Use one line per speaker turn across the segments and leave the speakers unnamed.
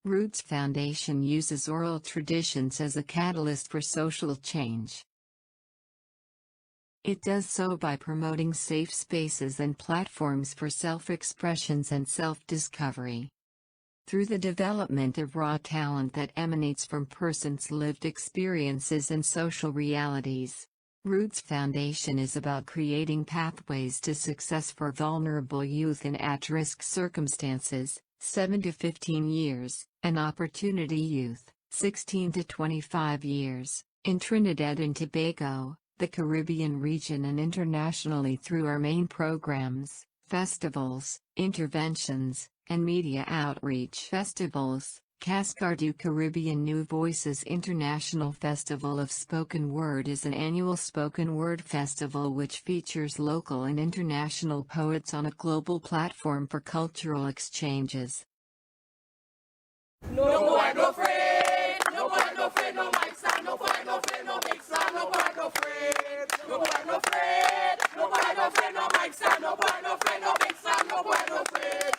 Roots Foundation uses oral traditions as a catalyst for social change. It does so by promoting safe spaces and platforms for self-expressions and self-discovery. Through the development of raw talent that emanates from persons' lived experiences and social realities, Roots Foundation is about creating pathways to success for vulnerable youth in at-risk circumstances, 7 to 15 years, and opportunity youth, 16 to 25 years, in Trinidad and Tobago, the Caribbean region, and internationally through our main programs, festivals, interventions, and media outreach. Festivals: Cascade du Caribbean New Voices International Festival of Spoken Word is an annual spoken word festival which features local and international poets on a global platform for cultural exchanges.
No boy no afraid, no boy no afraid, no mic stand, no boy no afraid, no big stand, no boy no afraid, no boy no afraid, no boy no afraid, no mic stand, no boy no afraid, no big stand, no boy no afraid.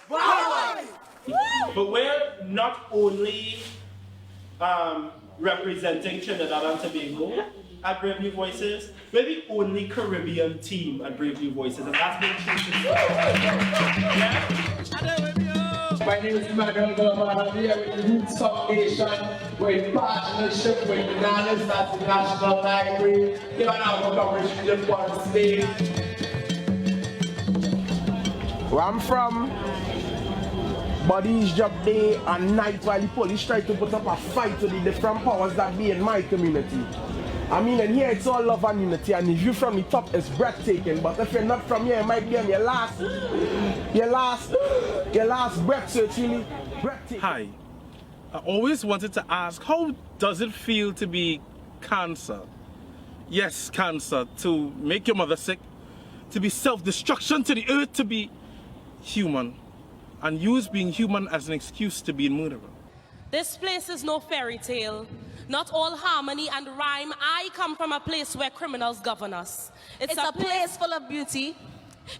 But we're not only representing Trinidad and Tobago at Brave New Voices, we're the only Caribbean team at Brave New Voices, and that's been true.
My name is Emmanuel, I'm here with the Roots Foundation. We're in partnership with Bananas, that's the National Library. Give an album coverage to the one stage. Where I'm from, bodies job day and night while the police try to put up a fight to the different powers that be in my community. I mean, and here it's all love and unity, and if you're from the top, it's breathtaking. But if you're not from here, it might be on your last breath, so it's really breathtaking.
Hi, I always wanted to ask, how does it feel to be cancer? Yes, cancer, to make your mother sick, to be self-destruction to the earth, to be human, and use being human as an excuse to be a murderer.
This place is no fairy tale, not all harmony and rhyme. I come from a place where criminals govern us. It's a place full of beauty,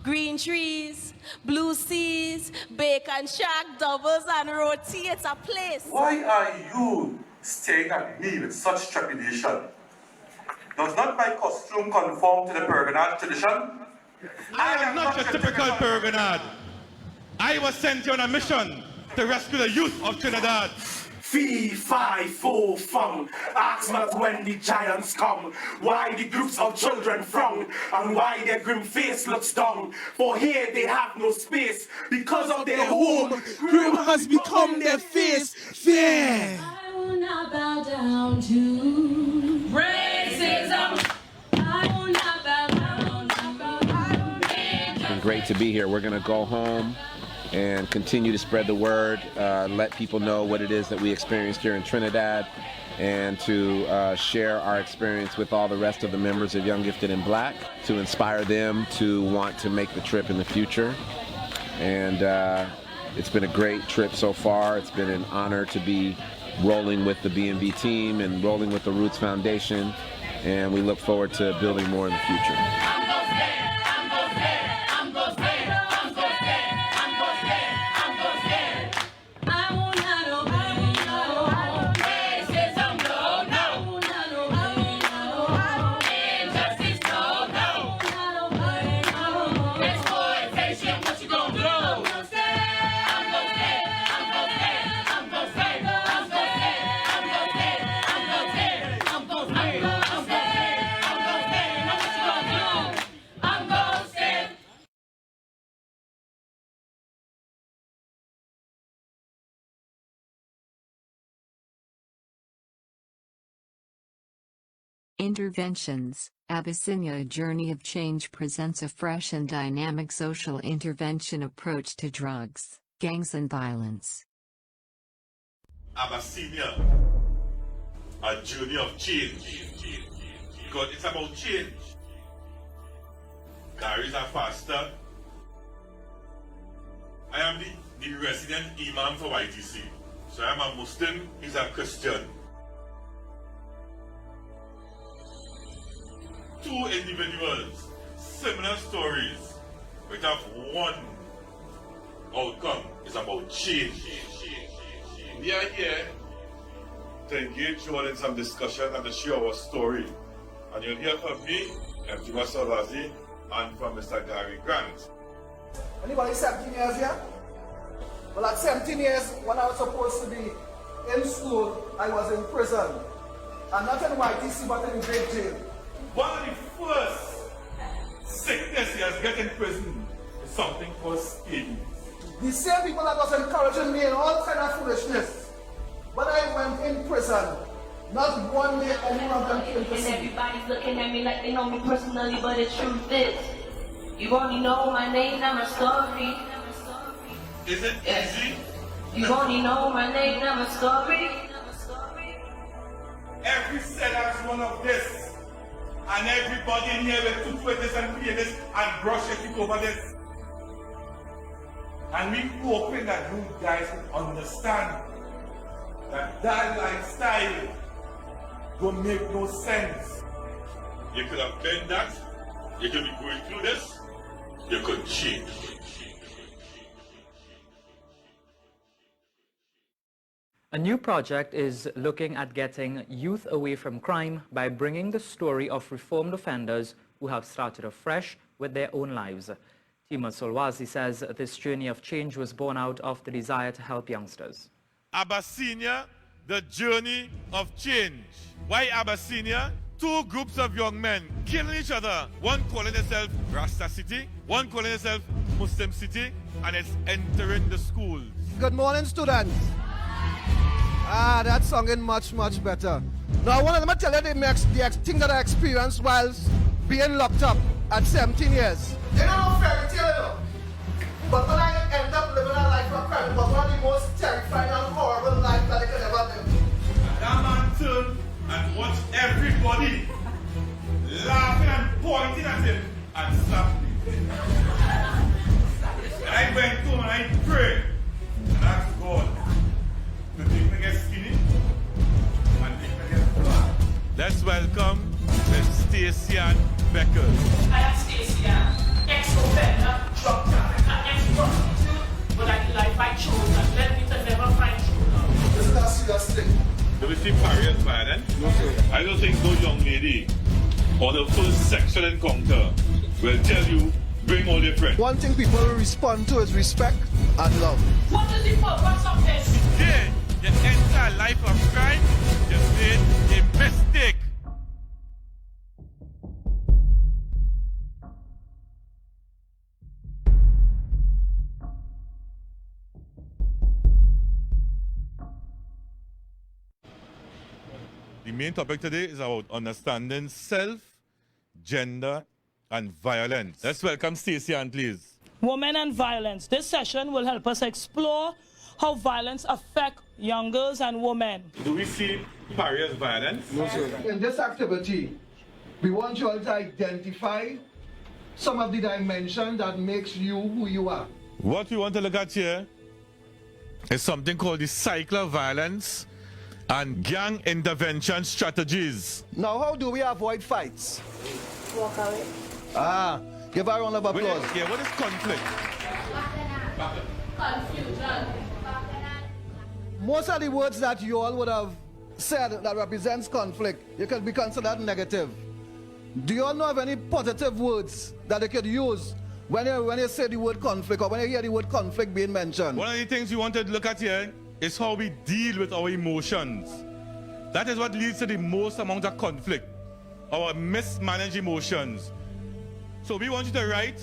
green trees, blue seas, bacon shack, doubles and roti. It's a place.
Why are you staring at me with such trepidation? Does not my costume conform to the Pergonad tradition?
I am not your typical Pergonad. I was sent here on a mission to rescue the youth of Trinidad.
Fee, fi, fo, fum. Ask not when the giants come, why the groups of children frown, and why their grim face looks down. For here they have no space, because of their home, grim has become their face. Fear.
I will not bow down to racism. I will not bow down.
It's been great to be here. We're going to go home and continue to spread the word, let people know what it is that we experienced here in Trinidad, and to share our experience with all the rest of the members of Young, Gifted, and Black, to inspire them to want to make the trip in the future. And it's been a great trip so far. It's been an honor to be rolling with the B&B team and rolling with the Roots Foundation, and we look forward to building more in the future.
Interventions. Abyssinia, a journey of change, presents a fresh and dynamic social intervention approach to drugs, gangs and violence.
Abyssinia, a journey of change, because it's about change. Garis are faster. I am the resident imam for YTC. So I am a Muslim, he's a Christian. Two individuals, similar stories, but have one outcome. It's about change. We are here to engage you all in some discussion and to share our story. And you'll hear from me, MT Masalazi, and from Mr. Gary Grant.
Anybody 17 years here? Well, at 17 years, when I was supposed to be in school, I was in prison. And not in YTC, but in Great Jail.
One of the first sickness he has get in prison is something called scabies.
The same people that was encouraging me in all kind of foolishness. When I went in prison, not one day any of them came to
And
see me.
everybody's looking at me like they know me personally, but the truth is, you only know my name, not my story.
Is it easy?
You only know my name, not my story.
Every cell has one of this. And everybody in here will toothpaste this and clean this and brush it over this. And we hoping that you guys will understand that that lifestyle don't make no sense. You could have been that, you could be going through this, you could change.
A new project is looking at getting youth away from crime by bringing the story of reformed offenders who have started afresh with their own lives. Tima Solwazi says this journey of change was born out of the desire to help youngsters.
Abyssinia, the journey of change. Why Abyssinia? Two groups of young men killing each other. One calling itself Rasta City, one calling itself Muslim City, and it's entering the schools.
Good morning, students. That's sounding much, much better. Now, let me tell you the thing that I experienced whilst being locked up at 17 years. You know, fairy tale, you know? But when I end up living a life of crime, it was one of the most terrifying and horrible life that I could ever live.
That man turned and watched everybody laughing and pointing at him and slapped me. And I went home and I prayed and asked God to make me get skinny and make me get black. Let's welcome Miss Stacey-Ann Becker.
I am Stacey-Ann, ex-offender, drug trafficker, ex-prostitute, but I life I chose and led me to never find true love.
This is a serious thing.
Do we see pariah violence?
No, sir.
I don't think no young lady on the first sexual encounter will tell you, bring all your friends.
One thing people respond to is respect and love.
What is the purpose of this?
Today, you enter a life of crime, you made a mistake. The main topic today is about understanding self, gender, and violence. Let's welcome Stacey-Ann, please.
Women and violence. This session will help us explore how violence affects young girls and women.
Do we see pariah violence?
No, sir. In this activity, we want you all to identify some of the dimensions that makes you who you are.
What we want to look at here is something called the cycle of violence and gang intervention strategies.
Now, how do we avoid fights?
Walk away.
Give her a round of applause.
What is conflict?
Confusion.
Most of the words that you all would have said that represents conflict, you could be considered negative. Do you all know of any positive words that you could use when you say the word conflict or when you hear the word conflict being mentioned?
One of the things we want to look at here is how we deal with our emotions. That is what leads to the most amount of conflict, our mismanaged emotions. So we want you to write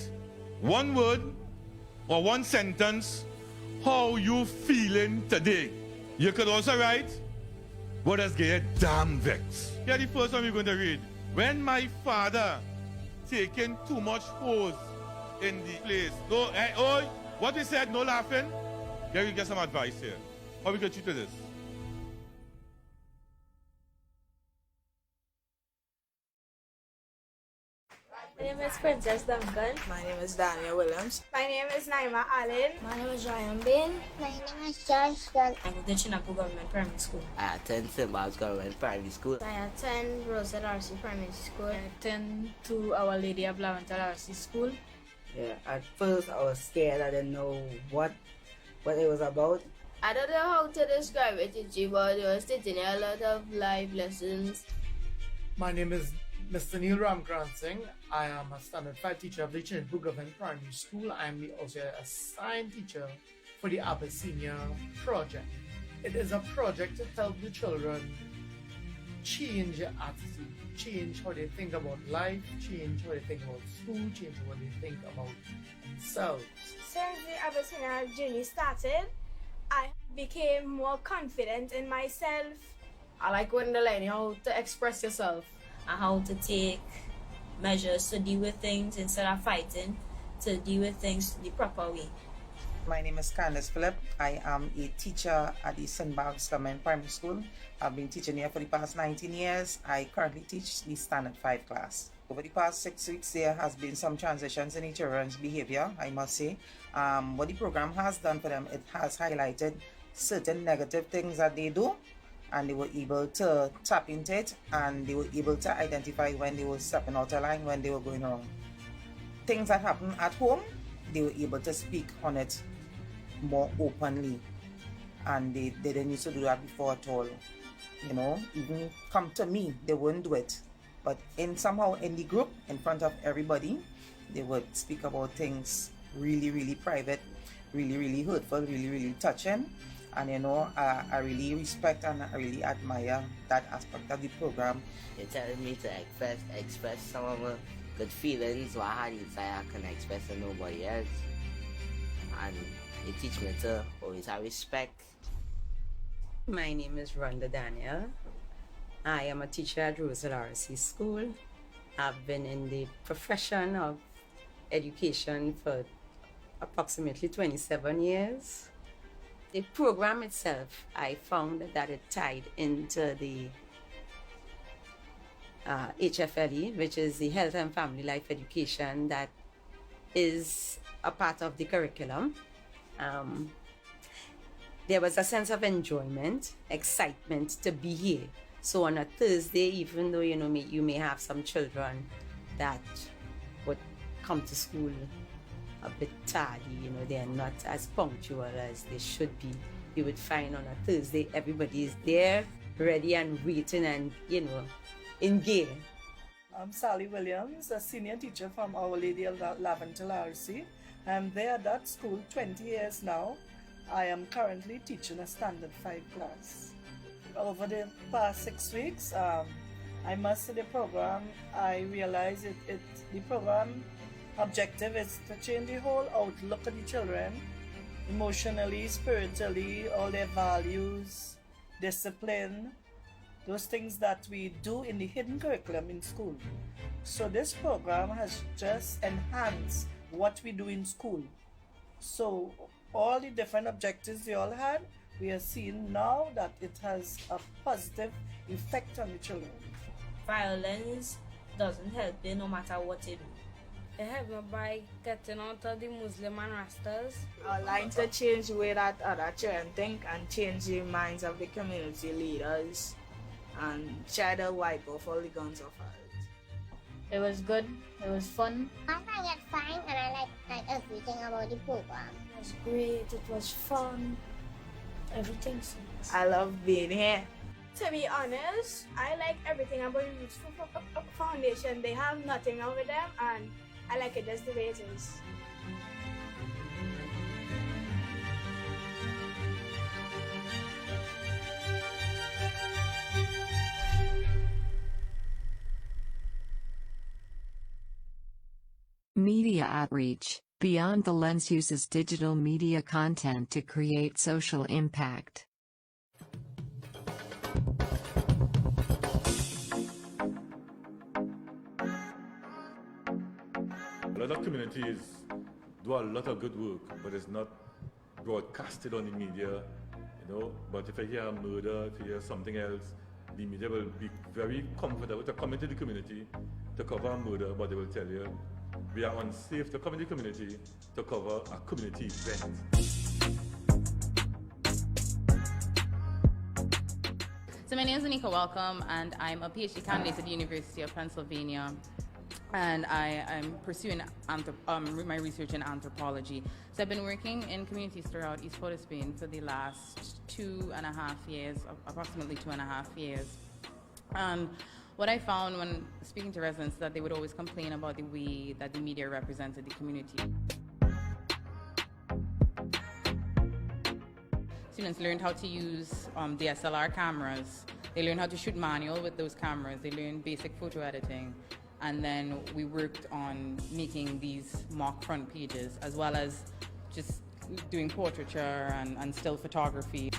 one word or one sentence, how you feeling today. You could also write, what has get you damn vexed. Here the first one we're going to read. When my father taking too much hose in the place. No, what we said, no laughing. Here we get some advice here. How we get you to this?
My name is Princess Duncan.
My name is Daniel Williams.
My name is Naima Allen.
My name is Ryan Bain.
My name is Josh Gunn.
I go to Chinaku Government Primary School.
I attend St. Bart's Government Primary School.
I attend Rosette RC Primary School.
I attend to Our Lady of Lavental RC School.
Yeah, at first I was scared. I didn't know what it was about.
I don't know how to describe it, Ichi, but it was teaching a lot of life lessons.
My name is Mr. Neil Ramkransing. I am a Standard 5 teacher of the Trinidad and Tobago Primary School. I am also a assigned teacher for the Abyssinia project. It is a project to help the children change their attitude, change how they think about life, change how they think about school, change how they think about themselves.
Since the Abyssinia journey started, I became more confident in myself.
I like when they learn how to express yourself
and how to take measures to deal with things instead of fighting, to deal with things the proper way.
My name is Candace Phillip. I am a teacher at the St. Barb's Primary School. I've been teaching here for the past 19 years. I currently teach the Standard 5 class. Over the past 6 weeks, there has been some transitions in the children's behavior, I must say. What the program has done for them, it has highlighted certain negative things that they do, and they were able to tap into it, and they were able to identify when they were stepping out of line, when they were going wrong. Things that happen at home, they were able to speak on it more openly, and they didn't used to do that before at all. You know, even come to me, they wouldn't do it, but somehow in the group, in front of everybody, they would speak about things really, really private, really, really hurtful, really, really touching. And you know, I really respect and I really admire that aspect of the program.
You're telling me to express some of my good feelings what I had inside I can express to nobody else. And you teach me to always have respect.
My name is Rhonda Daniel. I am a teacher at Rosal RC School. I've been in the profession of education for approximately 27 years. The program itself, I found that it tied into the HFLE, which is the Health and Family Life Education that is a part of the curriculum. There was a sense of enjoyment, excitement to be here. So on a Thursday, even though you may have some children that would come to school a bit tardy, they're not as punctual as they should be. You would find on a Thursday, everybody is there, ready and waiting and, engaged.
I'm Sally Williams, a senior teacher from Our Lady of Laventille RC. I'm there at that school 20 years now. I am currently teaching a Standard 5 class. Over the past 6 weeks, I must say the program, I realized the program objective is to change the whole outlook of the children, emotionally, spiritually, all their values, discipline, those things that we do in the hidden curriculum in school. So this program has just enhanced what we do in school. So all the different objectives we all had, we are seeing now that it has a positive effect on the children.
Violence doesn't help you no matter what you do.
It helped me by getting out of the Muslim and Rastas.
I like to change the way that other children think and change the minds of the community leaders and try to wipe off all the guns of ours.
It was good. It was fun.
I find it fine and I like everything about the program.
It was great. It was fun. Everything.
I love being here.
To be honest, I like everything about the Roots Foundation. They have nothing wrong with them and I like it just the way it is.
Media outreach. Beyond the Lens uses digital media content to create social impact.
A lot of communities do a lot of good work, but it's not broadcasted on the media, But if I hear a murder, if I hear something else, the media will be very comfortable to come into the community to cover a murder, but they will tell you, we are unsafe to come in the community to cover a community event.
So my name is Anika Welcome, and I'm a PhD candidate at the University of Pennsylvania.
and I'm pursuing my research in anthropology. So I've been working in communities throughout East Port of Spain for the last 2.5 years, approximately 2.5 years. What I found when speaking to residents, that they would always complain about the way that the media represented the community. Students learned how to use DSLR cameras. They learned how to shoot manual with those cameras. They learned basic photo editing. And then we worked on making these mock front pages, as well as just doing portraiture and still photography.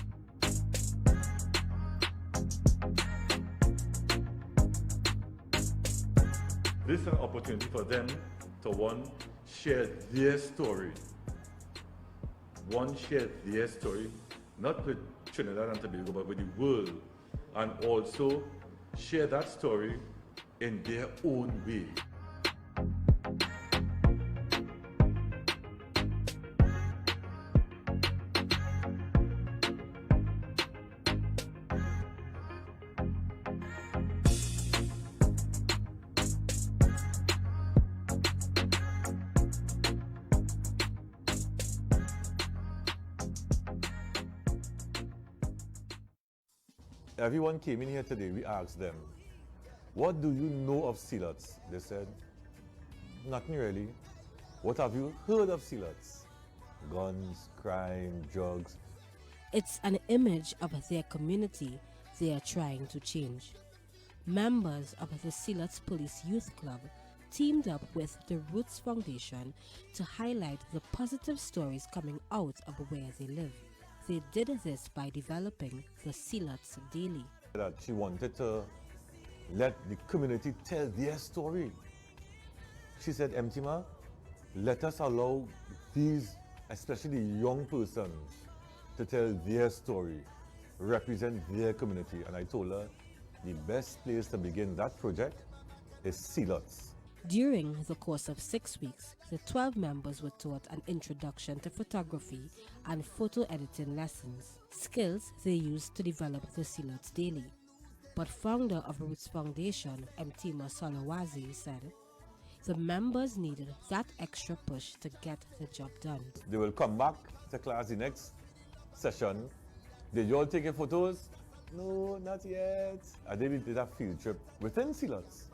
This is an opportunity for them to, one, share their story. Share their story, not with Trinidad and Tobago, but with the world. And also share that story in their own way. Everyone came in here today, we asked them, what do you know of Sealots? They said, nothing really. What have you heard of Sealots? Guns, crime, drugs.
It's an image of their community they are trying to change. Members of the Sealots Police Youth Club teamed up with the Roots Foundation to highlight the positive stories coming out of where they live. They did this by developing the Sealots Daily.
That she wanted to let the community tell their story. She said, Mtima, let us allow these, especially young persons, to tell their story, represent their community. And I told her the best place to begin that project is Sealots.
During the course of 6 weeks, the 12 members were taught an introduction to photography and photo editing lessons, skills they used to develop the Sealots Daily. But founder of Roots Foundation, Mtima Salawazi, said the members needed that extra push to get the job done.
They will come back to class the next session. Did you all take your photos? No, not yet. And then we did a field trip within Sealots.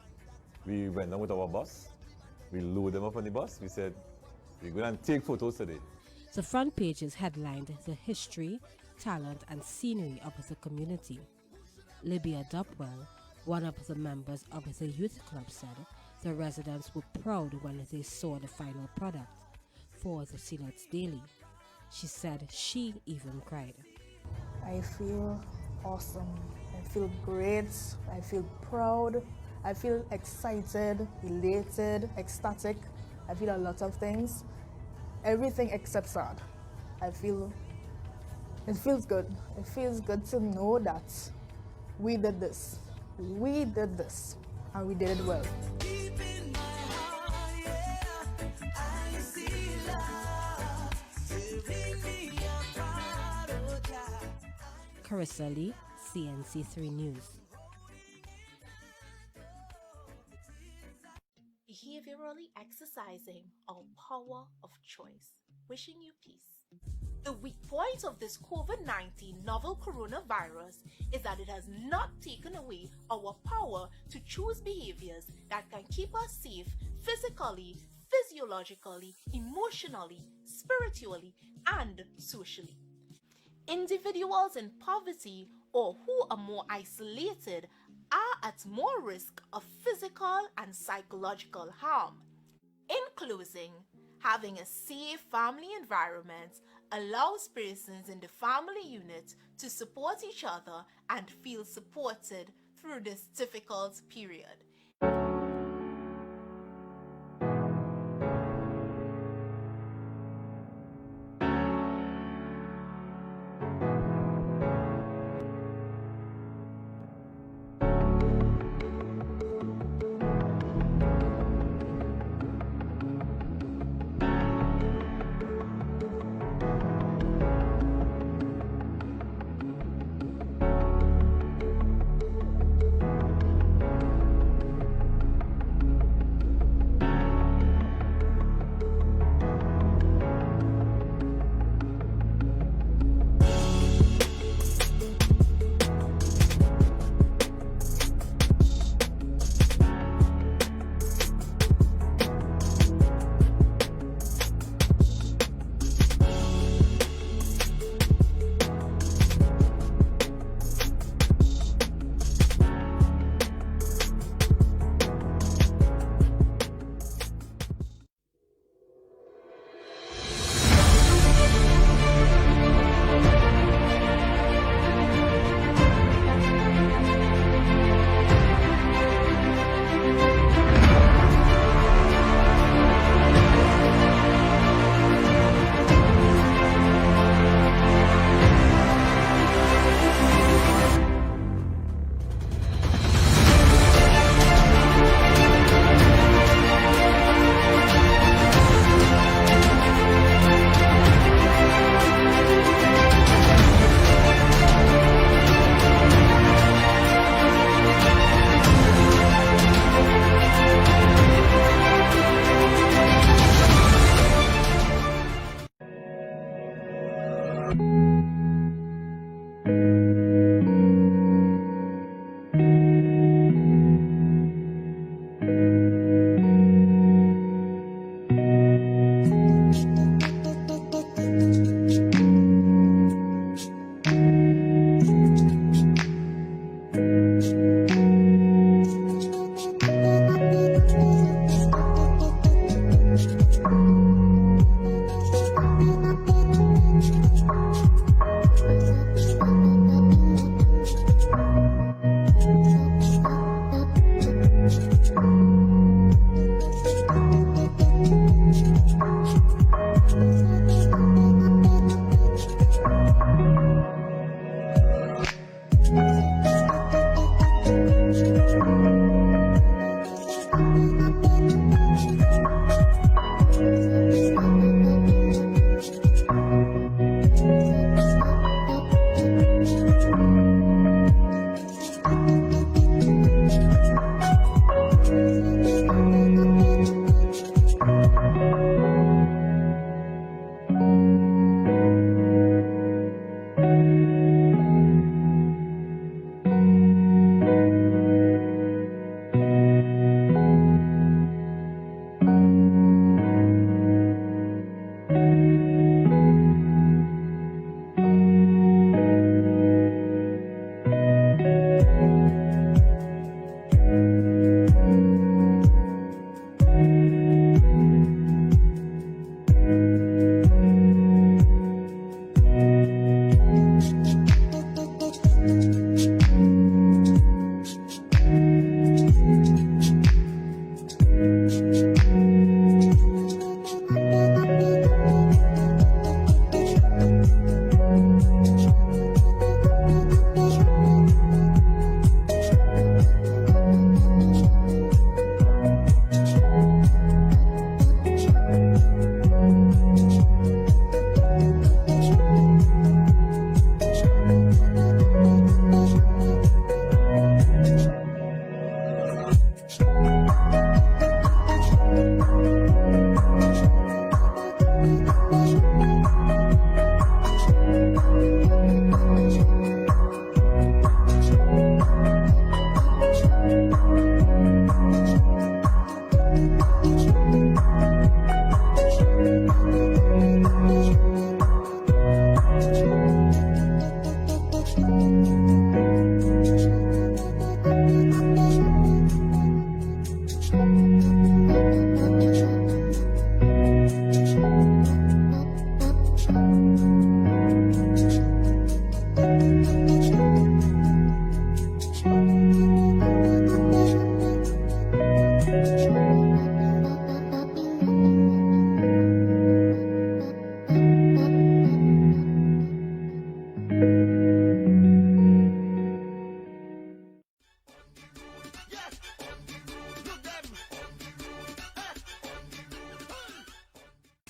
We went down with our bus. We loaded them up on the bus. We said, we're going to take photos today.
The front pages headlined the history, talent, and scenery of the community. Libya Dupwell, one of the members of the youth club, said the residents were proud when they saw the final product for the Sealots Daily. She said she even cried.
I feel awesome. I feel great. I feel proud. I feel excited, elated, ecstatic. I feel a lot of things. Everything except sad. It feels good. It feels good to know that we did this. We did this, and we did it well.
Carissa Lee, CNC3 News.
Behaviorally exercising our power of choice. Wishing you peace. The weak point of this COVID-19 novel coronavirus is that it has not taken away our power to choose behaviors that can keep us safe physically, physiologically, emotionally, spiritually, and socially. Individuals in poverty or who are more isolated are at more risk of physical and psychological harm. In closing, having a safe family environment allows persons in the family unit to support each other and feel supported through this difficult period.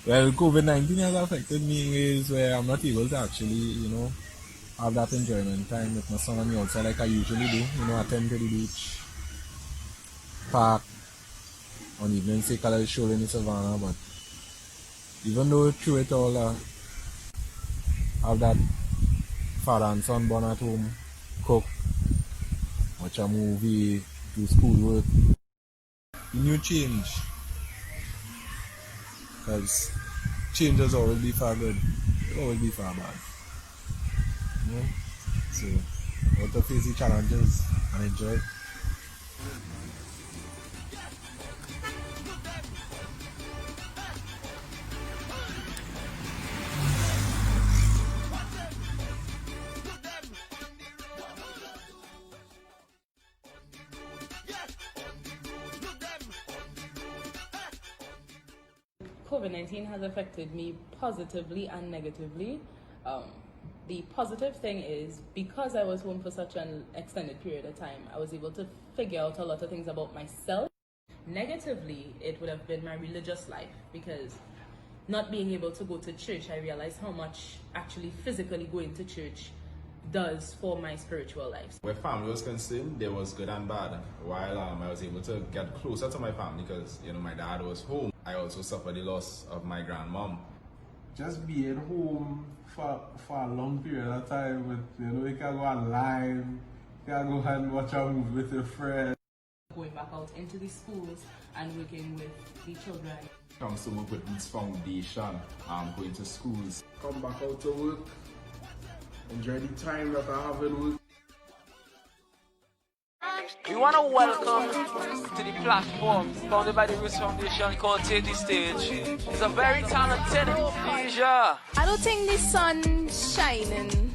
Well, COVID-19 has affected me in ways where I'm not able to actually, have that enjoyment time with my son and me outside like I usually do. Attend to the beach, park, on evenings take a little stroll in the savannah. But even though through it all, have that father and son born at home, cook, watch a movie, do schoolwork, the new change. Because change does always be far good, it always be far bad. So, we have to face the challenges and enjoy.
COVID-19 has affected me positively and negatively. The positive thing is, because I was home for such an extended period of time, I was able to figure out a lot of things about myself. Negatively, it would have been my religious life, because not being able to go to church, I realized how much actually physically going to church does for my spiritual life.
Where family was concerned, there was good and bad. While I was able to get closer to my family because my dad was home, I also suffered the loss of my grandmom.
Just being home for a long period of time with, you can go online, you can go and watch a movie with your friends.
Going back out into the schools and working with the children.
Come to work with this foundation, going to schools.
Come back out to work, enjoy the time that I have in work.
We want to welcome to the platform founded by the Roots Foundation called Take the Stage. It's a very talented Asia.
I don't think the sun's shining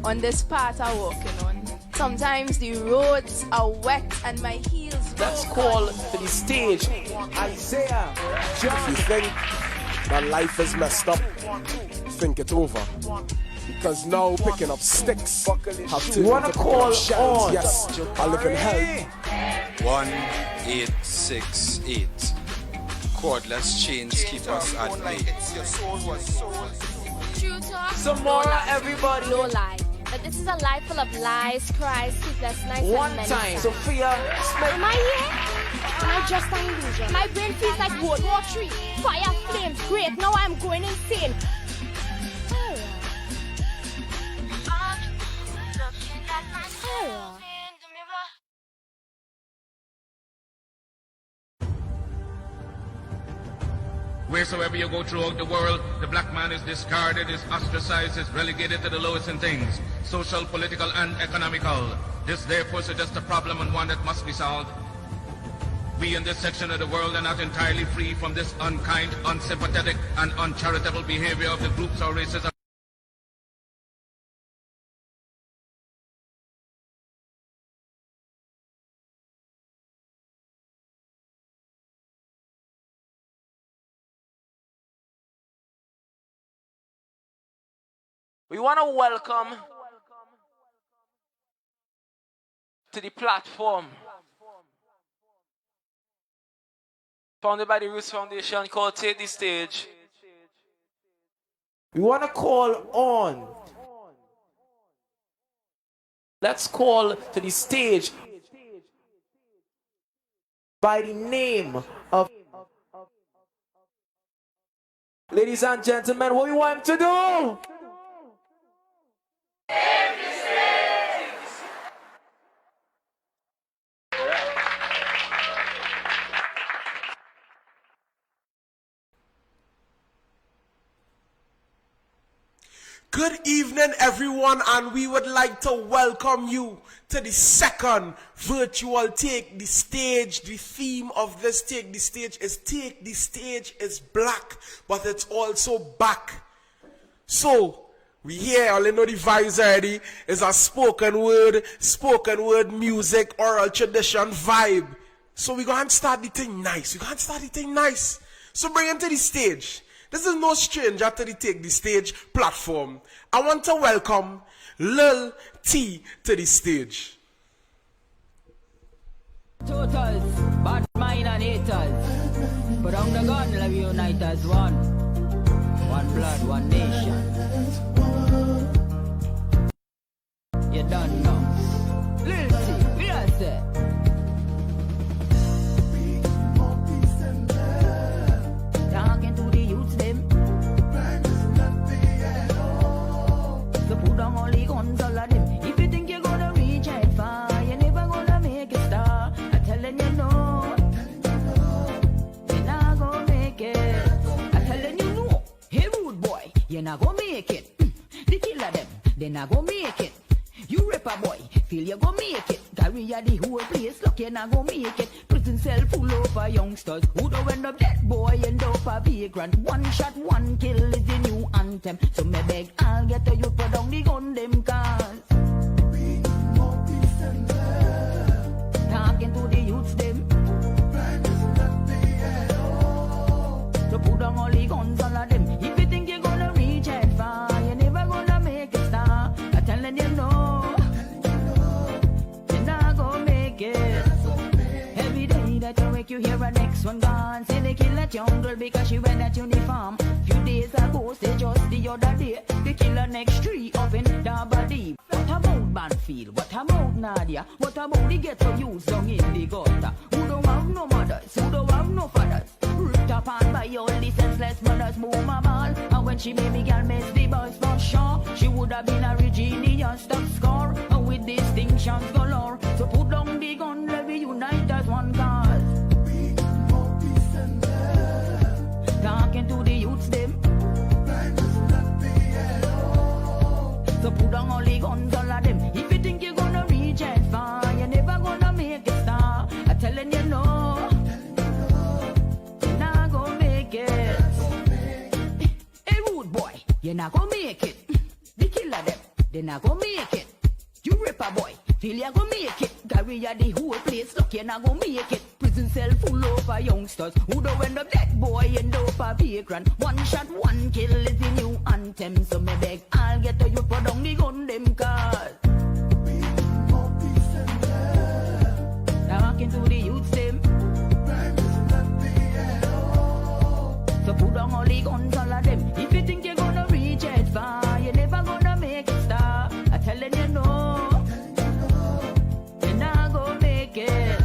on this path I'm walking on. Sometimes the roads are wet and my heels go.
Let's call to the stage Isaiah.
If you think that life is messed up, think it over. Because now picking up sticks have to
wanna call
shells.
on.
Yes, I live in hell.
1868. Cordless chains keep us at bay.
Samora, everybody.
No lie. But this is a life full of lies, cries, sleepless nights,
One
and many
time,
sighs.
Sophia.
Am I here? Am I just an illusion? My brain feels like World War III. Fire flames, great. Now I'm going insane.
Wheresoever you go throughout the world, the black man is discarded, is ostracized, is relegated to the lowest in things, social, political, and economical. This therefore suggests a problem and one that must be solved. We in this section of the world are not entirely free from this unkind, unsympathetic, and uncharitable behavior of the groups or races.
We want to welcome to the platform founded by the Roots Foundation called Take the Stage. We want to call on. Let's call to the stage by the name of. Ladies and gentlemen, what we want him to do?
Good evening, everyone, and we would like to welcome you to the second virtual Take the Stage. The theme of this Take the Stage is black, but it's also back. So, we here, all you know the vibes already, is a spoken word music, oral tradition vibe. So we're going to start the thing nice. So bring him to the stage. This is no stranger to the Take the Stage platform. I want to welcome Lil T to the stage.
Totals, bad mind and haters. Put on the gun, let me unite as one.
One blood, one nation. You don't know. Lil T, yes sir. Talking to the youths them. So put down all the guns, all of them. If you think you're gonna reach it far, you're never gonna make it star. I'm telling you no. You're not gonna make it. I'm telling you no. Hey rude boy, you're not gonna make it. The killer them, they're not gonna make it. You rapper boy, feel you gonna make it. Carry the whole place, look you not gonna make it. Prison cell full of youngsters who don't end up dead boy, end up a vagrant. One shot, one kill is the new anthem. So me beg, I'll get to you put down the gun them cars. We need more peace and love. Talking to the youths them. Crime is nothing at all. So put down all the guns, all of them. If you think you're gonna reach it far, you're never gonna make it star. I'm telling you no. That you wake you hear a next one gone. Say they kill that young girl because she wear that uniform. Few days ago, say just the other day, they kill her next tree up in Barbados. What about Banfield? What about Nadia? What about the ghetto youths down in the gutter? Who don't have no mothers? Who don't have no fathers? Ripped apart by all the senseless mothers, move my ball. And when she baby girl miss the bus for sure, she would have been a Regina stop score. And with distinctions galore. So put down the gun, let me unite as one cause. Talking to the youths them. So put down all the guns, all of them. If you think you're gonna reach it far, you're never gonna make it star. I'm telling you no. You're not gonna make it. Hey rude boy, you're not gonna make it. The killer them, they're not gonna make it. You rapper boy, feel you're gonna make it. Carry the whole place, look you're not gonna make it. Prison cell full of youngsters who don't end up dead boy, end up a vagrant. One shot, one kill is the new anthem. So me beg, I'll get to you put down the gun them cars. We need more peace and love. Talking to the youths them. Crime is nothing at all. So put down all the guns, all of them. If you think you're gonna reach it far, you're never gonna make it star. I'm telling you no. You're not gonna make it.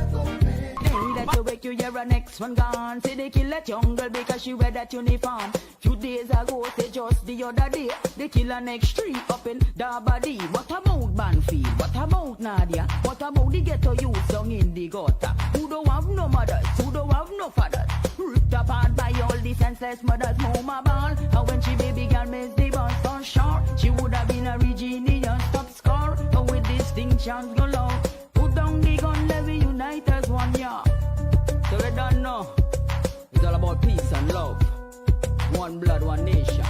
That you wake you hear a next one gone. Say they kill that young girl because she wear that uniform. Few days ago, say just the other day, they kill her next tree up in Barbados. What about Banfield? What about Nadia? What about the ghetto youths down in the gutter? Who don't have no mothers? Who don't have no fathers? Ripped apart by all the senseless mothers, mama ball. And when she baby girl miss the bus for sure, she would have been a Regina stop score. And with distinctions galore, put down the gun, let me unite as one, yeah. So we don't know. It's all about peace and love. One blood, one nation.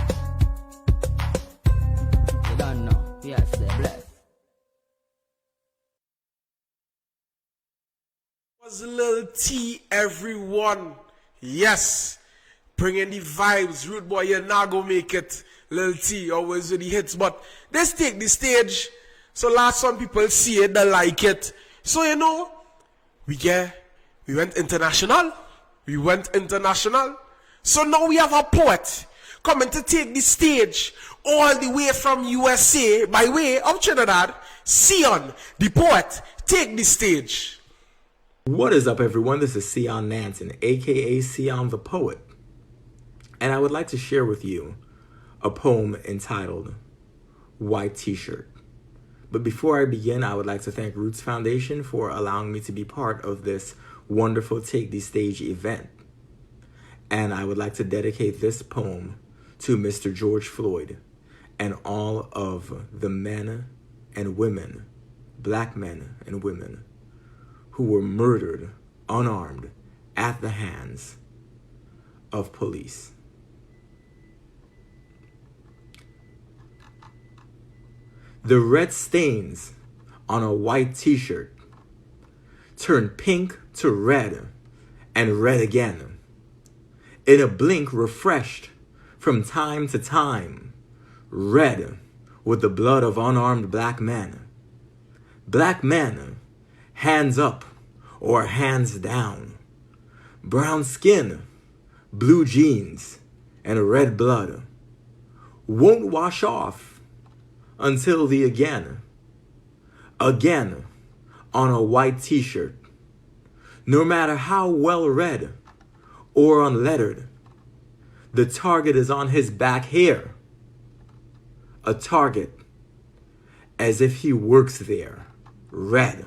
You don't know. Yes, they're blessed.
Was Lil T, everyone. Yes. Bringing the vibes. Rude boy, you're not gonna make it. Lil T, always with the hits. But let's take the stage. So last some people see it, they like it. So you know, we went international. So now we have a poet coming to take the stage all the way from USA by way of Trinidad. Sion, the poet, take the stage.
What is up, everyone? This is Sion Nanton, aka Sion the Poet. And I would like to share with you a poem entitled White T-Shirt. But before I begin, I would like to thank Roots Foundation for allowing me to be part of this wonderful Take the Stage event. And I would like to dedicate this poem to Mr. George Floyd and all of the men and women, black men and women, who were murdered unarmed at the hands of police. The red stains on a white t-shirt turn pink to red and red again. In a blink refreshed from time to time, red with the blood of unarmed black men. Black men, hands up or hands down. Brown skin, blue jeans, and red blood won't wash off until the again on a white t-shirt. No matter how well read or unlettered, the target is on his back here. A target as if he works there, red,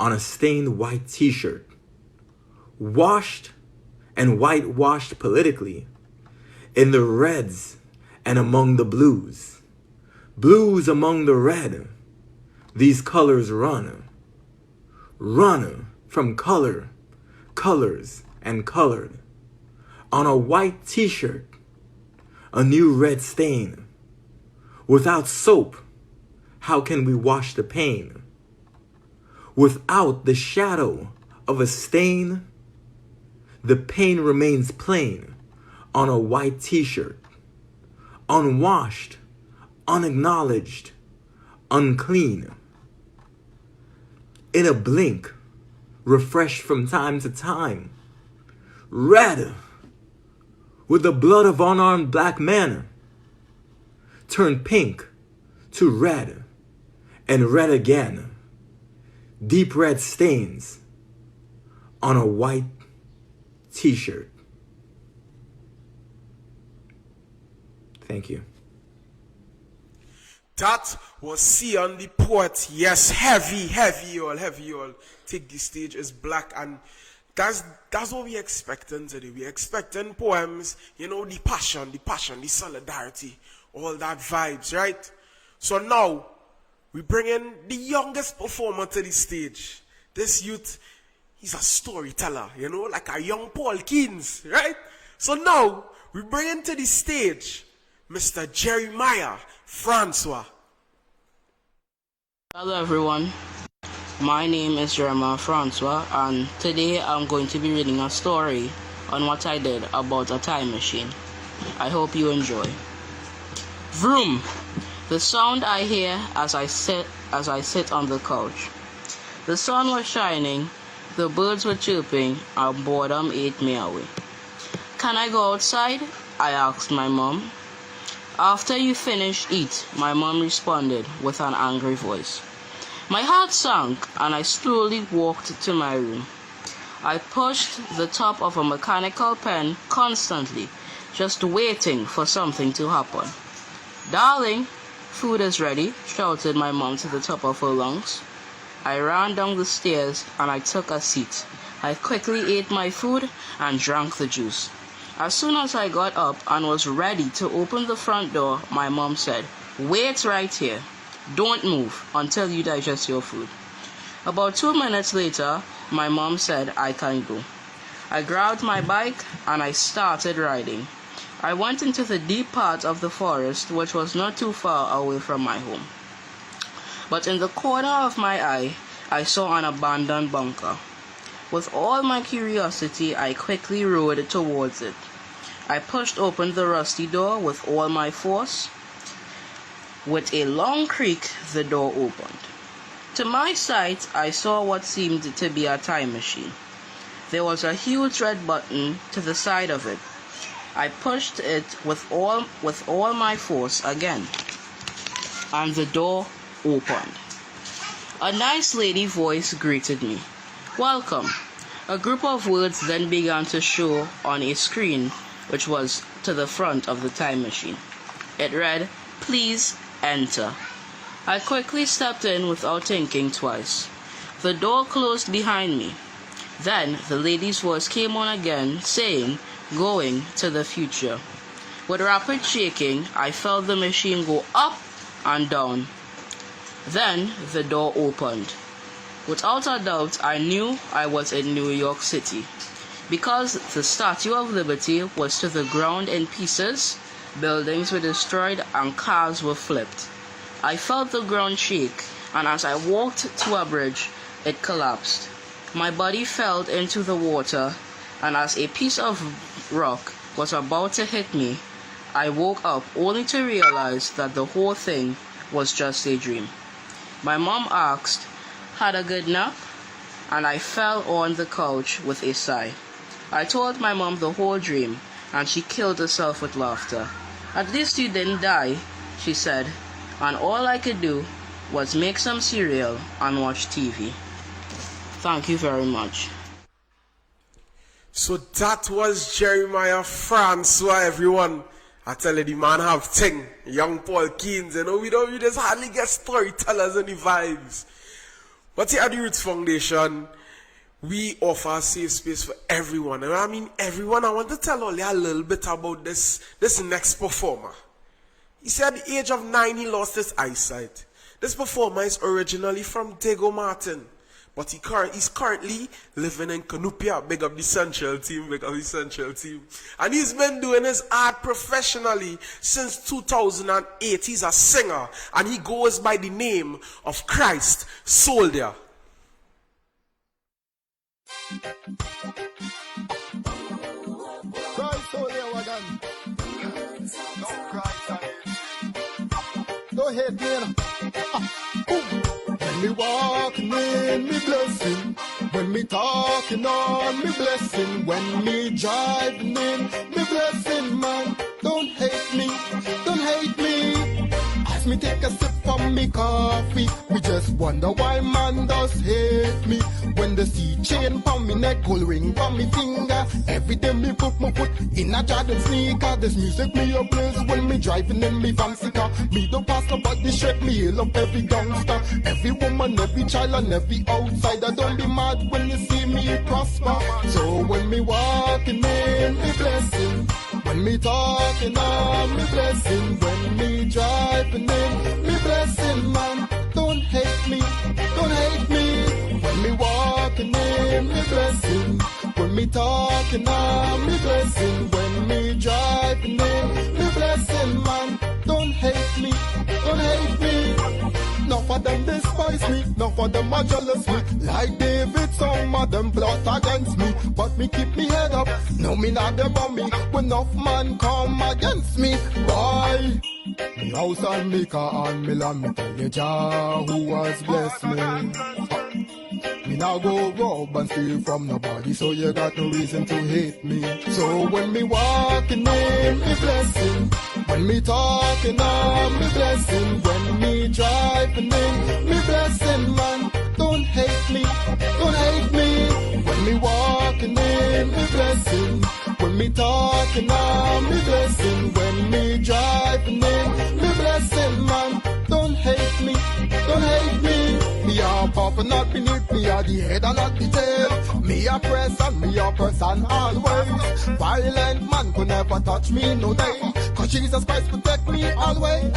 on a stained white t-shirt, washed and whitewashed politically, in the reds and among the blues, blues among the red. These colors run from colors and colored, on a white t-shirt, a new red stain. Without soap, how can we wash the pain? Without the shadow of a stain, the pain remains plain on a white t-shirt, unwashed, unacknowledged, unclean. In a blink, refreshed from time to time, red with the blood of unarmed black men, turned pink to red and red again, deep red stains on a white t-shirt. Thank you.
That was Sion the Poet. Yes, heavy y'all. Take the stage is Black, and that's what we expecting today. We expecting poems, the passion, the solidarity, all that vibes, right? So now, we bring in the youngest performer to the stage. This youth, he's a storyteller, like a young Paul Keynes, right? So now, we bring in to the stage Mr. Jeremiah Francois.
Hello everyone, my name is Jeremiah Francois, and today I'm going to be reading a story on what I did about a time machine. I hope you enjoy. Vroom! The sound I hear as I sit on the couch. The sun was shining, the birds were chirping, and boredom ate me away. Can I go outside? I asked my mom. After you finish, eat, my mom responded with an angry voice. My heart sank, and I slowly walked to my room. I pushed the top of a mechanical pen constantly, just waiting for something to happen. Darling, food is ready, shouted my mom to the top of her lungs. I ran down the stairs and I took a seat. I quickly ate my food and drank the juice. As soon as I got up and was ready to open the front door, my mom said, "Wait right here. Don't move until you digest your food." About 2 minutes later, my mom said I can go. I grabbed my bike and I started riding. I went into the deep part of the forest, which was not too far away from my home. But in the corner of my eye, I saw an abandoned bunker. With all my curiosity, I quickly rode towards it. I pushed open the rusty door with all my force. With a long creak, the door opened. To my sight, I saw what seemed to be a time machine. There was a huge red button to the side of it. I pushed it with all my force again, and the door opened. A nice lady voice greeted me. "Welcome." A group of words then began to show on a screen which was to the front of the time machine. It read, "Please enter." I quickly stepped in without thinking twice. The door closed behind me. Then the lady's voice came on again, saying, "Going to the future." With rapid shaking, I felt the machine go up and down. Then the door opened. Without a doubt, I knew I was in New York City. Because the Statue of Liberty was to the ground in pieces, buildings were destroyed and cars were flipped. I felt the ground shake, and as I walked to a bridge, it collapsed. My body fell into the water, and as a piece of rock was about to hit me, I woke up only to realize that the whole thing was just a dream. My mom asked, "Had a good nap?" And I fell on the couch with a sigh. I told my mom the whole dream, and she killed herself with laughter. At least you didn't die, she said, and all I could do was make some cereal and watch TV. Thank you very much.
So that was Jeremiah Francois, everyone. I tell you, the man have thing. Young Paul Keynes, we just hardly get storytellers and the vibes. But here at the Roots Foundation, we offer a safe space for everyone. And I mean everyone. I want to tell all you a little bit about this next performer. He said at the age of 9 he lost his eyesight. This performer is originally from Diego Martin, but he's currently living in Canupia. Big up the Central team, And he's been doing his art professionally since 2008. He's a singer, and he goes by the name of Christ Soldier.
Christ Soldier, what done? Don't cry, don't hate me. When me walking in me blessing, when me talking on me blessing, when me driving in me blessing, man. Don't hate me, don't hate me. As me take a sip from me coffee, we just wonder why man does hate me. When the sea chain from me neck, gold ring from me finger, every day me put my foot in a Jordan sneaker. This music me a blaze when me driving in me fancy car. Me don't pass nobody straight, me hail up every gangster, every woman, every child and every outsider. Don't be mad when you see me prosper. So when me walking in me blessing, when me talking on me blessing, when me driving in me blessing, man. Don't hate me, don't hate me. When me walking in me blessing, when me talking on me blessing, when me driving in me blessing, man. Don't hate me, don't hate me. None of them despise me, none of them are jealous me. Like David, some of them plot against me, but me keep me head up. No, me not them on me. When enough man come against me, why? Me house and me car and me land, me tell you Jah who has blessed me. Me now go rob and steal from nobody, so you got no reason to hate me. So when me walking in me blessing, when me talking on me blessing, when me driving in me blessing, man. Don't hate me, don't hate me. When me walking in me blessing, when me talking on me blessing, when me driving in me blessing, man. Don't hate me, don't hate me. Me a papa not beneath me, a the head and not the tail. Me a press and me a person always. Violent man could never touch me no day, cause Jesus Christ protect me always.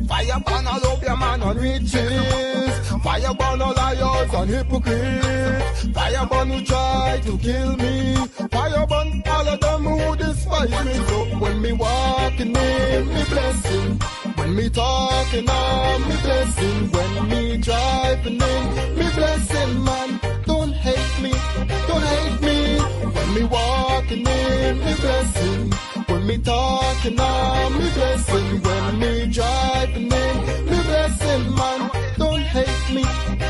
Fire burn all over your man on riches. Fire burn all liars and hypocrites. Fire burn who try to kill me. Fire burn all of them who despise me. So when me walking in me blessing, when me talking on me blessing, when me driving in me blessing, man. Don't hate me, don't hate me. When me walking in me blessing, when me talking on me blessing, when me driving in me blessing, man. Don't hate me,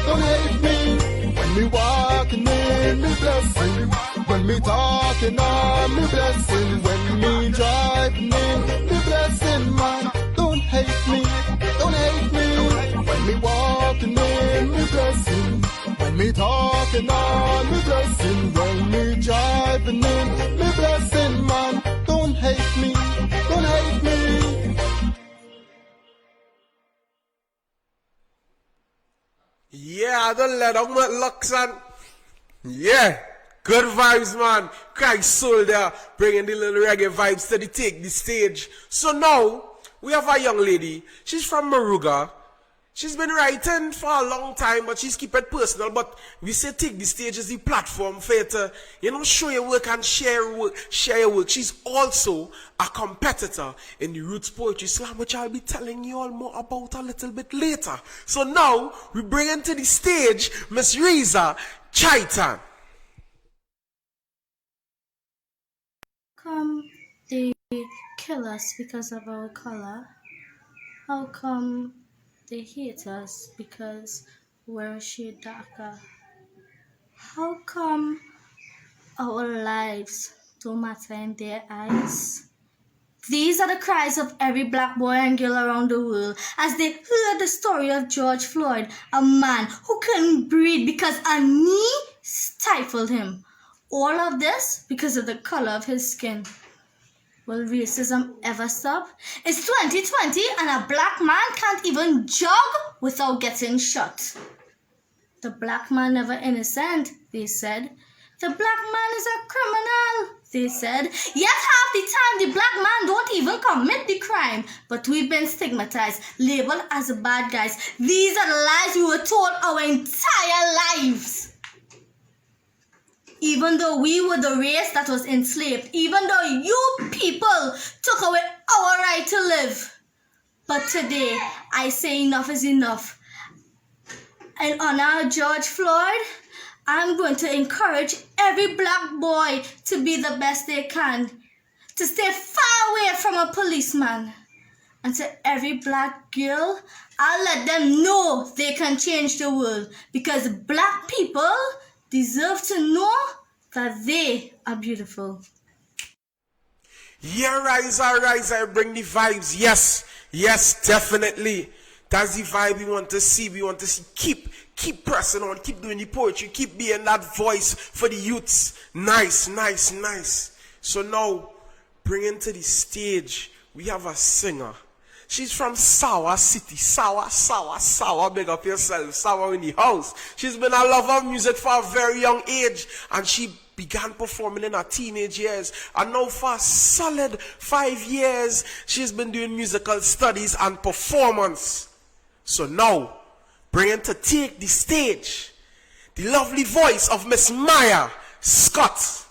don't hate me. When me walking in me blessing, when me talking on me blessing, when me driving in me blessing, man. Don't hate me, don't hate me. When me walking in me blessing, when me talking on me blessing, when me driving in me blessing, man. Don't hate me, don't hate me.
Yeah, don't let them look, son. Yeah, good vibes, man. Christ Soldier bringing the little reggae vibes to the Take the Stage. So now we have a young lady. She's from Moruga. She's been writing for a long time, but she's keep it personal. But we say Take the Stage is the platform for you to, show your work and share your work. She's also a competitor in the Roots Poetry Slam, which I'll be telling you all more about a little bit later. So now we bring into the stage Miss Reza Chaitan.
Come they kill us because of our color? How come they hate us because we're a shade darker? How come our lives don't matter in their eyes? These are the cries of every black boy and girl around the world as they heard the story of George Floyd, a man who couldn't breathe because a knee stifled him. All of this because of the color of his skin. Will racism ever stop? It's 2020 and a black man can't even jog without getting shot. The black man never innocent, they said. The black man is a criminal, they said. Yet half the time the black man don't even commit the crime. But we've been stigmatized, labeled as bad guys. These are the lies we were told our entire lives. Even though we were the race that was enslaved, even though you people took away our right to live. But today, I say enough is enough. In honor of George Floyd, I'm going to encourage every black boy to be the best they can, to stay far away from a policeman. And to every black girl, I'll let them know they can change the world, because black people deserve to know that they are beautiful.
Yeah, Riser, bring the vibes. Yes, definitely. That's the vibe we want to see. We want to see keep pressing on, keep doing the poetry, keep being that voice for the youths. Nice. So now, bringing to the stage, we have a singer. She's from Sawa City. Sawa, big up yourself. Sawa in the house. She's been a lover of music for a very young age, and she began performing in her teenage years. And now for a solid 5 years, she's been doing musical studies and performance. So now, bringing to take the stage, the lovely voice of Miss Maya Scott.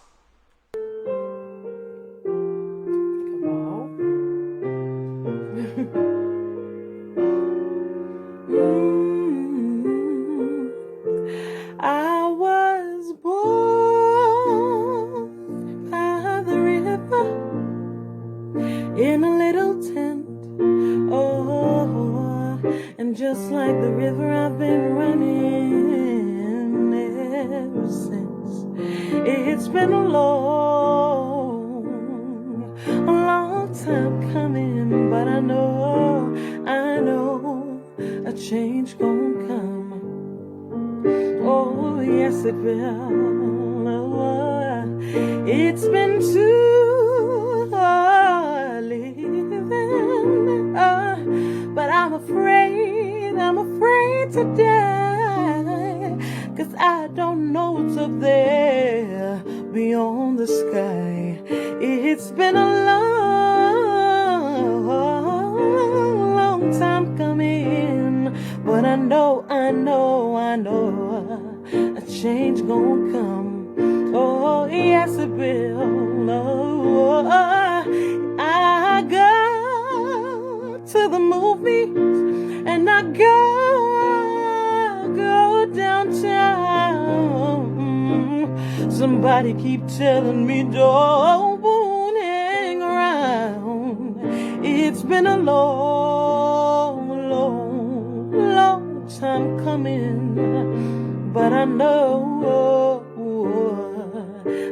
I was born by the river in a little tent. Oh, and just like the river, I've been running ever since. It's been a long time coming, but I know a change gon' come. Oh, yes, it will. Oh, it's been too hard living, but I'm afraid to die, 'cause I don't know what's up there beyond the sky. It's been a long time coming, but I know a change gon' come. Oh, yes, it will. Oh, I go to the movies and I go downtown. Somebody keep telling me don't hang around. It's been a long time coming, but I know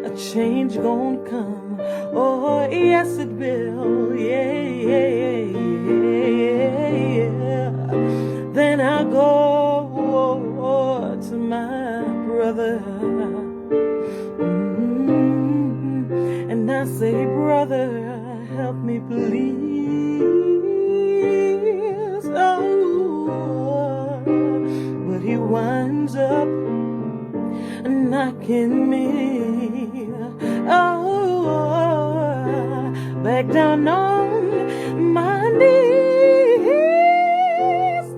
a change gon' come. Oh, yes, it will. Yeah. Then I go to my brother, and I say, brother, help me please. Oh, but he winds up knocking me back down on my knees.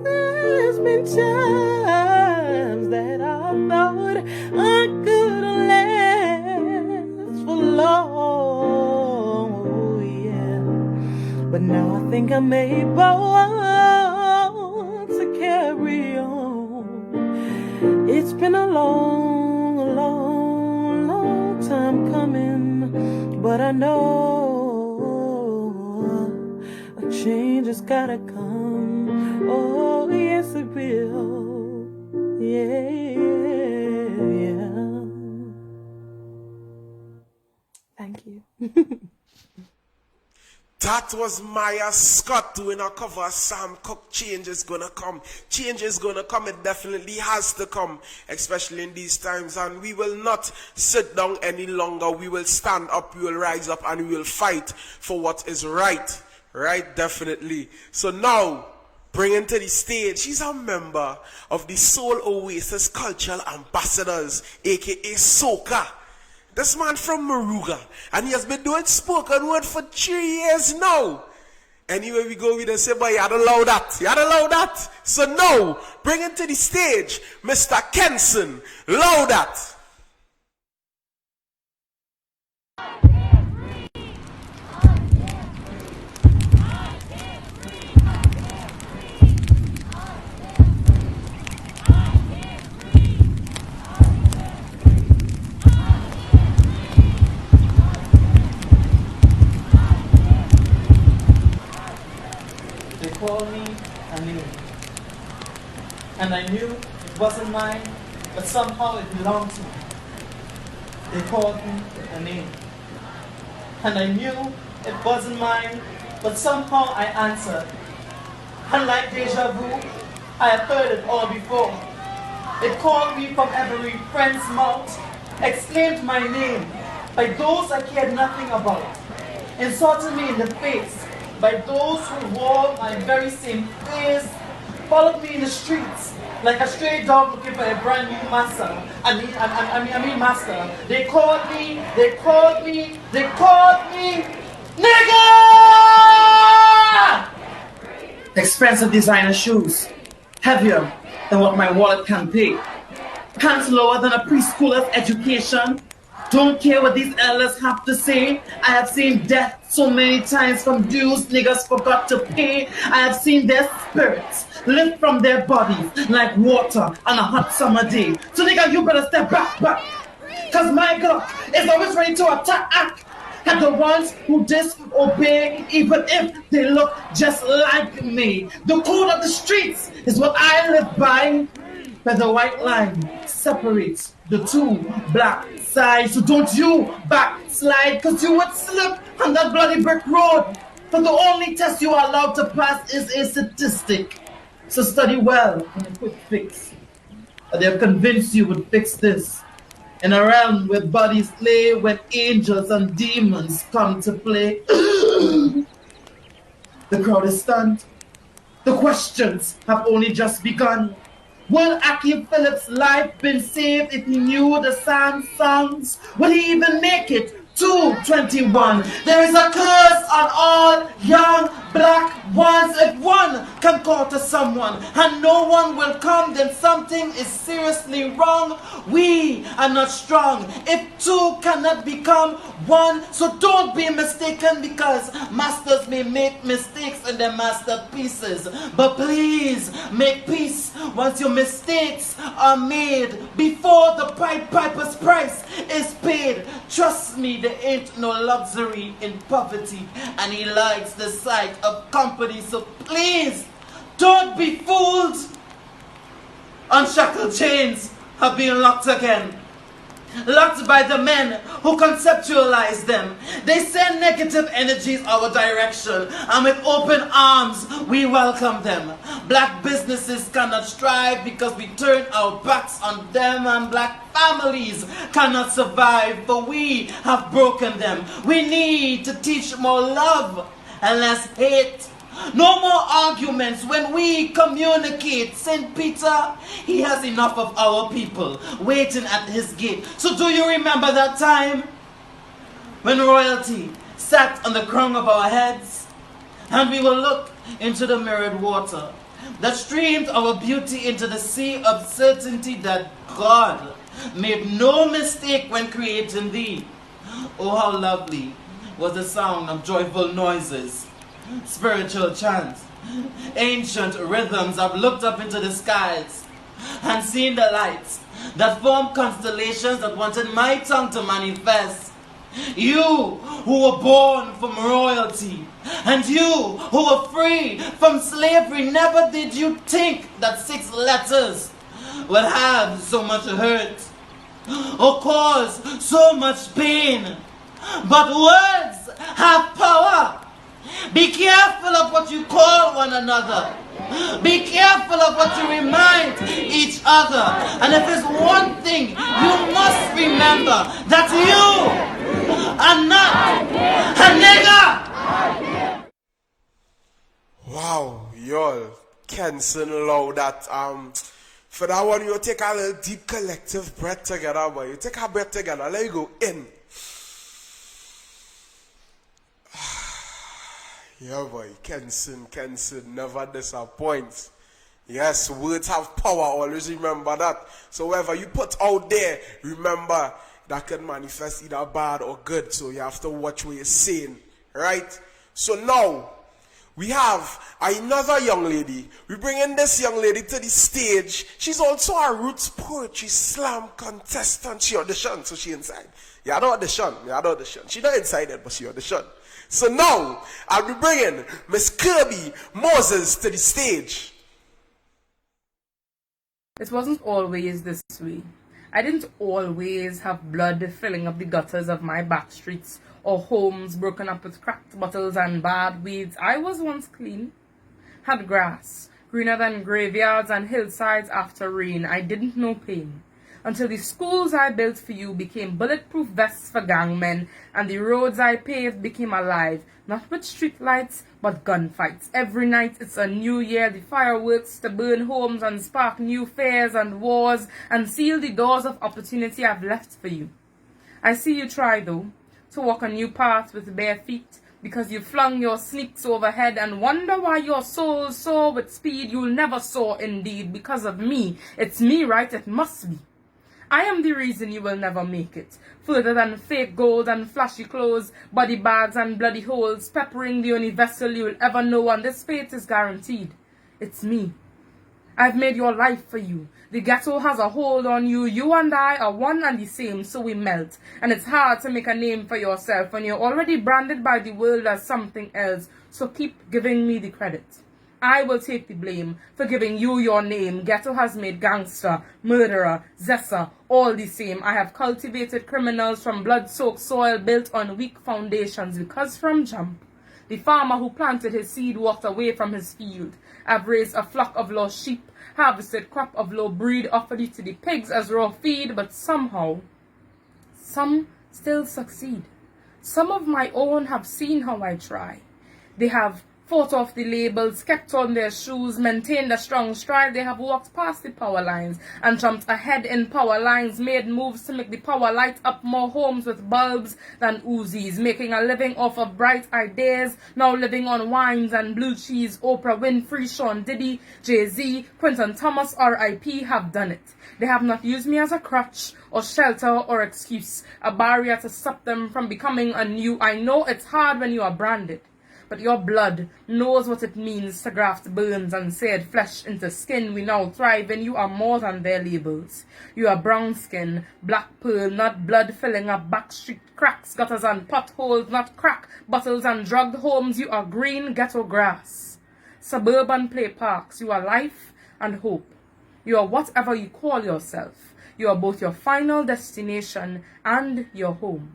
There's been times that I thought I could last for long, yeah, but now I think I'm able to carry on. It's been a long time coming, but I know a change has gotta come. Oh, yes, it will. Yeah. Thank you.
That was Maya Scott doing a cover of Sam Cooke. Change is gonna come. Change is gonna come. It definitely has to come, especially in these times. And we will not sit down any longer. We will stand up, we will rise up, and we will fight for what is right. Right? Definitely. So now, bringing to the stage, she's a member of the Soul Oasis Cultural Ambassadors, aka Soca. This man from Moruga, and he has been doing spoken word for 3 years now. Anywhere we go, we don't say, boy, you had to allow that. You had to allow that. So now, bring him to the stage, Mr. Kenson. Allow that.
They called me a name. And I knew it wasn't mine, but somehow it belonged to me. They called me a name. And I knew it wasn't mine, but somehow I answered. And like deja vu, I have heard it all before. It called me from every friend's mouth, exclaimed my name by those I cared nothing about, insulted me in the face by those who wore my very same face, followed me in the streets like a stray dog looking for a brand new master. I mean master. They called me, nigga! Expensive designer shoes, heavier than what my wallet can pay. Pants lower than a preschooler's education. Don't care what these elders have to say. I have seen death so many times from dues niggas forgot to pay. I have seen their spirits lift from their bodies like water on a hot summer day. So nigga, you better step back. Cause my God is always ready to attack. And the ones who disobey, even if they look just like me. The code of the streets is what I live by. Where the white line separates the two black sides. So don't you backslide, cause you would slip on that bloody brick road. For the only test you are allowed to pass is a statistic. So study well and a quick fix. Or they'll convince you would fix this. In a realm where bodies lay, when angels and demons come to play. The crowd is stunned. The questions have only just begun. Will Aki Phillips' life been saved if he knew the sand songs? Will he even make it to 21? There is a curse on all young black ones. If one can call to someone and no one will come, then something is seriously wrong. We are not strong if two cannot become one. So don't be mistaken, because masters may make mistakes in their masterpieces. But please make peace once your mistakes are made, before the piper's price is paid. Trust me, there ain't no luxury in poverty, and he likes the sight of company. So please don't be fooled. Unshackled chains have been locked again, locked by the men who conceptualize them. They send negative energies our direction, and with open arms we welcome them. Black businesses cannot strive because we turn our backs on them, and black families cannot survive, for we have broken them. We need to teach more love and less hate. No more arguments when we communicate. St. Peter, he has enough of our people waiting at his gate. So do you remember that time when royalty sat on the crown of our heads, and we will look into the mirrored water that streamed our beauty into the sea of certainty that God made no mistake when creating thee? Oh, how lovely was the sound of joyful noises, spiritual chants, ancient rhythms. I've looked up into the skies and seen the lights that form constellations that wanted my tongue to manifest. You who were born from royalty, and you who were free from slavery, never did you think that 6 letters would have so much hurt or cause so much pain. But words have power. Be careful of what you call one another. Be careful of what you remind each other. And if there's one thing you must remember, that you are not a nigger.
Wow, y'all, Kenson allow that. For that one, you take a little deep collective breath together, boy. You take a breath together, let you go in. Yeah, boy, Kenson never disappoints. Yes, words have power, always remember that. So whatever you put out there, remember that can manifest either bad or good. So you have to watch what you're saying, right? So now, we have another young lady. We bring in this young lady to the stage. She's also a Roots Poetry Slam contestant. She auditioned, so she inside. Yeah, I don't audition. She not inside it, but she auditioned. So now, I'll be bringing Miss Kirby Moses to the stage.
It wasn't always this way. I didn't always have blood filling up the gutters of my back streets or homes broken up with cracked bottles and bad weeds. I was once clean, had grass, greener than graveyards and hillsides after rain. I didn't know pain until the schools I built for you became bulletproof vests for gangmen, and the roads I paved became alive, not with street lights, but gunfights. Every night it's a new year, the fireworks to burn homes and spark new fairs and wars, and seal the doors of opportunity I've left for you. I see you try, though, to walk a new path with bare feet, because you flung your sneaks overhead and wonder why your soul soar with speed you'll never soar indeed. Because of me. It's me, right? It must be. I am the reason you will never make it. Further than fake gold and flashy clothes, body bags and bloody holes, peppering the only vessel you'll ever know, and this fate is guaranteed. It's me. I've made your life for you. The ghetto has a hold on you. You and I are one and the same, so we melt. And it's hard to make a name for yourself when you're already branded by the world as something else. So keep giving me the credit. I will take the blame for giving you your name. Ghetto has made gangster, murderer, zessa, all the same. I have cultivated criminals from blood-soaked soil built on weak foundations, because from jump, the farmer who planted his seed walked away from his field. I've raised a flock of lost sheep, harvested crop of low breed, offered it to the pigs as raw feed, but somehow, some still succeed. Some of my own have seen how I try. They have fought off the labels, kept on their shoes, maintained a strong stride. They have walked past the power lines and jumped ahead in power lines, made moves to make the power light up more homes with bulbs than Uzis, making a living off of bright ideas, now living on wines and blue cheese. Oprah Winfrey, Sean Diddy, Jay-Z, Quentin Thomas, R.I.P. have done it. They have not used me as a crutch or shelter or excuse, a barrier to stop them from becoming anew. I know it's hard when you are branded, but your blood knows what it means to graft bones and seared flesh into skin. We now thrive, and you are more than their labels. You are brown skin, black pearl, not blood filling up backstreet cracks, gutters and potholes, not crack bottles and drugged homes. You are green ghetto grass, suburban play parks. You are life and hope. You are whatever you call yourself. You are both your final destination and your home.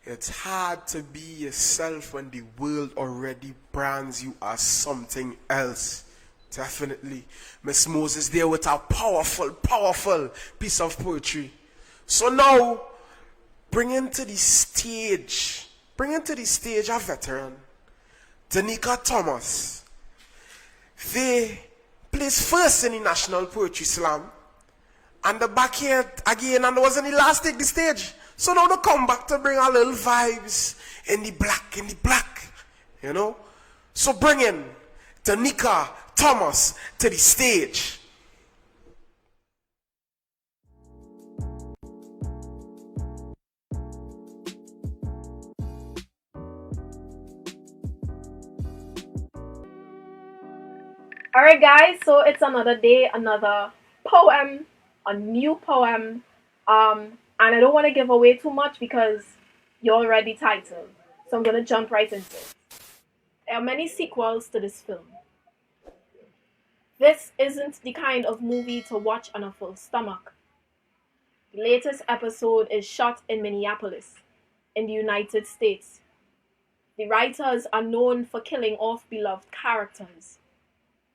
It's hard to be yourself when the world already brands you as something else. Definitely. Miss Moses there with a powerful piece of poetry. So now, bring into the stage a veteran, Danica Thomas. They placed first in the National Poetry Slam, and the back here again, and wasn't the last take the stage. So now they come back to bring a little vibes in the black, you know. So bring in Danica Thomas to the stage.
Alright guys, so it's another day, another poem, a new poem. And I don't want to give away too much because you're already titled. So I'm going to jump right into it. There are many sequels to this film. This isn't the kind of movie to watch on a full stomach. The latest episode is shot in Minneapolis, in the United States, The writers are known for killing off beloved characters.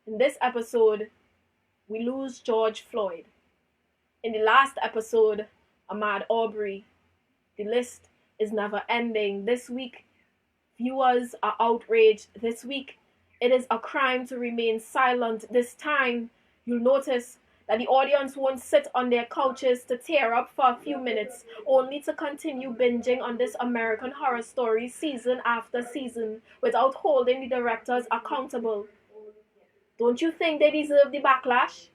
In this episode, we lose George Floyd. In the last episode, Ahmaud Arbery. The list is never ending. This week, viewers are outraged. This week, it is a crime to remain silent. This time, you'll notice that the audience won't sit on their couches to tear up for a few minutes, only to continue binging on this American Horror Story season after season without holding the directors accountable. Don't you think they deserve the backlash?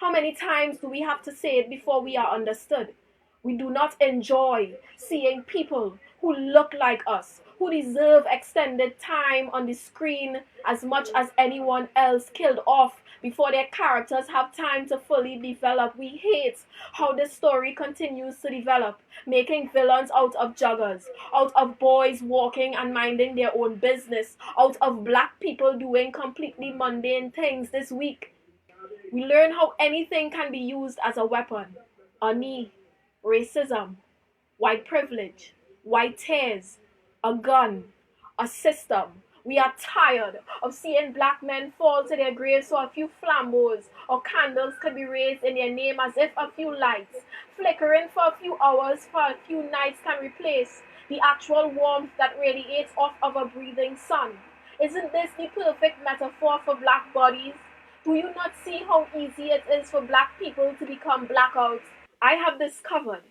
How many times do we have to say it before we are understood? We do not enjoy seeing people who look like us, who deserve extended time on the screen as much as anyone else, killed off before their characters have time to fully develop. We hate how this story continues to develop, making villains out of joggers, out of boys walking and minding their own business, out of black people doing completely mundane things. This week, we learn how anything can be used as a weapon. A knee, racism, white privilege, white tears, a gun, a system. We are tired of seeing black men fall to their graves so a few flambeaux or candles could be raised in their name, as if a few lights flickering for a few hours, for a few nights, can replace the actual warmth that radiates off of a breathing sun. Isn't this the perfect metaphor for black bodies? Do you not see how easy it is for black people to become blackouts? I have discovered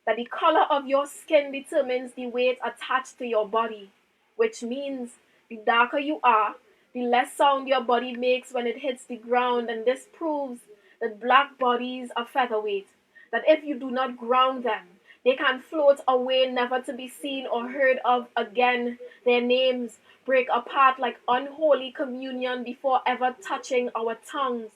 that the color of your skin determines the weight attached to your body, which means the darker you are, the less sound your body makes when it hits the ground, and this proves that black bodies are featherweight, that if you do not ground them, they can float away, never to be seen or heard of again. Their names break apart like unholy communion before ever touching our tongues.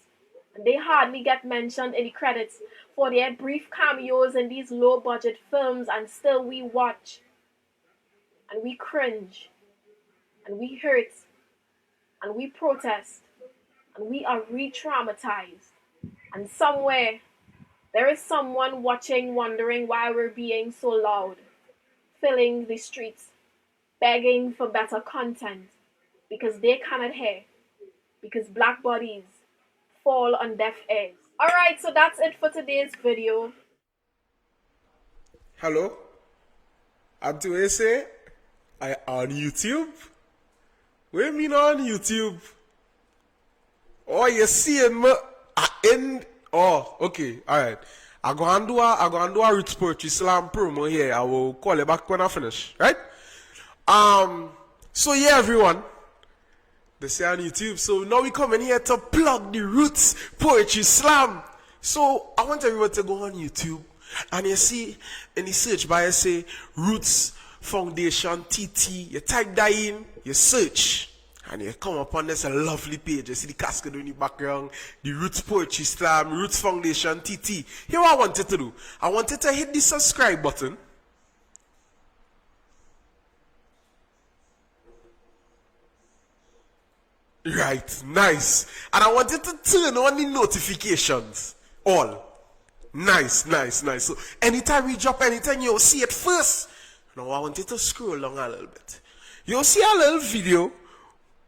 And they hardly get mentioned in the credits for their brief cameos in these low-budget films, and still we watch, and we cringe, and we hurt, and we protest, and we are re-traumatized. And somewhere, there is someone watching, wondering why we're being so loud, filling the streets, begging for better content, because they cannot hear, because black bodies fall on deaf ears. Alright, so that's it for today's video.
Hello? And to say, I on YouTube? What do you mean on YouTube? Oh, you seeing me in? Oh, okay, alright. I go and do a Roots Poetry Slam promo here. I will call it back when I finish, right? So yeah, everyone. They say on YouTube. So now we come in here to plug the Roots Poetry Slam. So I want everyone to go on YouTube, and you see in the search bar you say Roots Foundation TT. You type that in, you search, and you come upon this lovely page. You see the cascade in the background, the Roots Poetry Slam, Roots Foundation TT. Here what I wanted to do. I wanted to hit the subscribe button. Right, nice. And I wanted to turn on the notifications. All. Nice. So anytime we drop anything, you'll see it first. Now I wanted to scroll along a little bit. You'll see a little video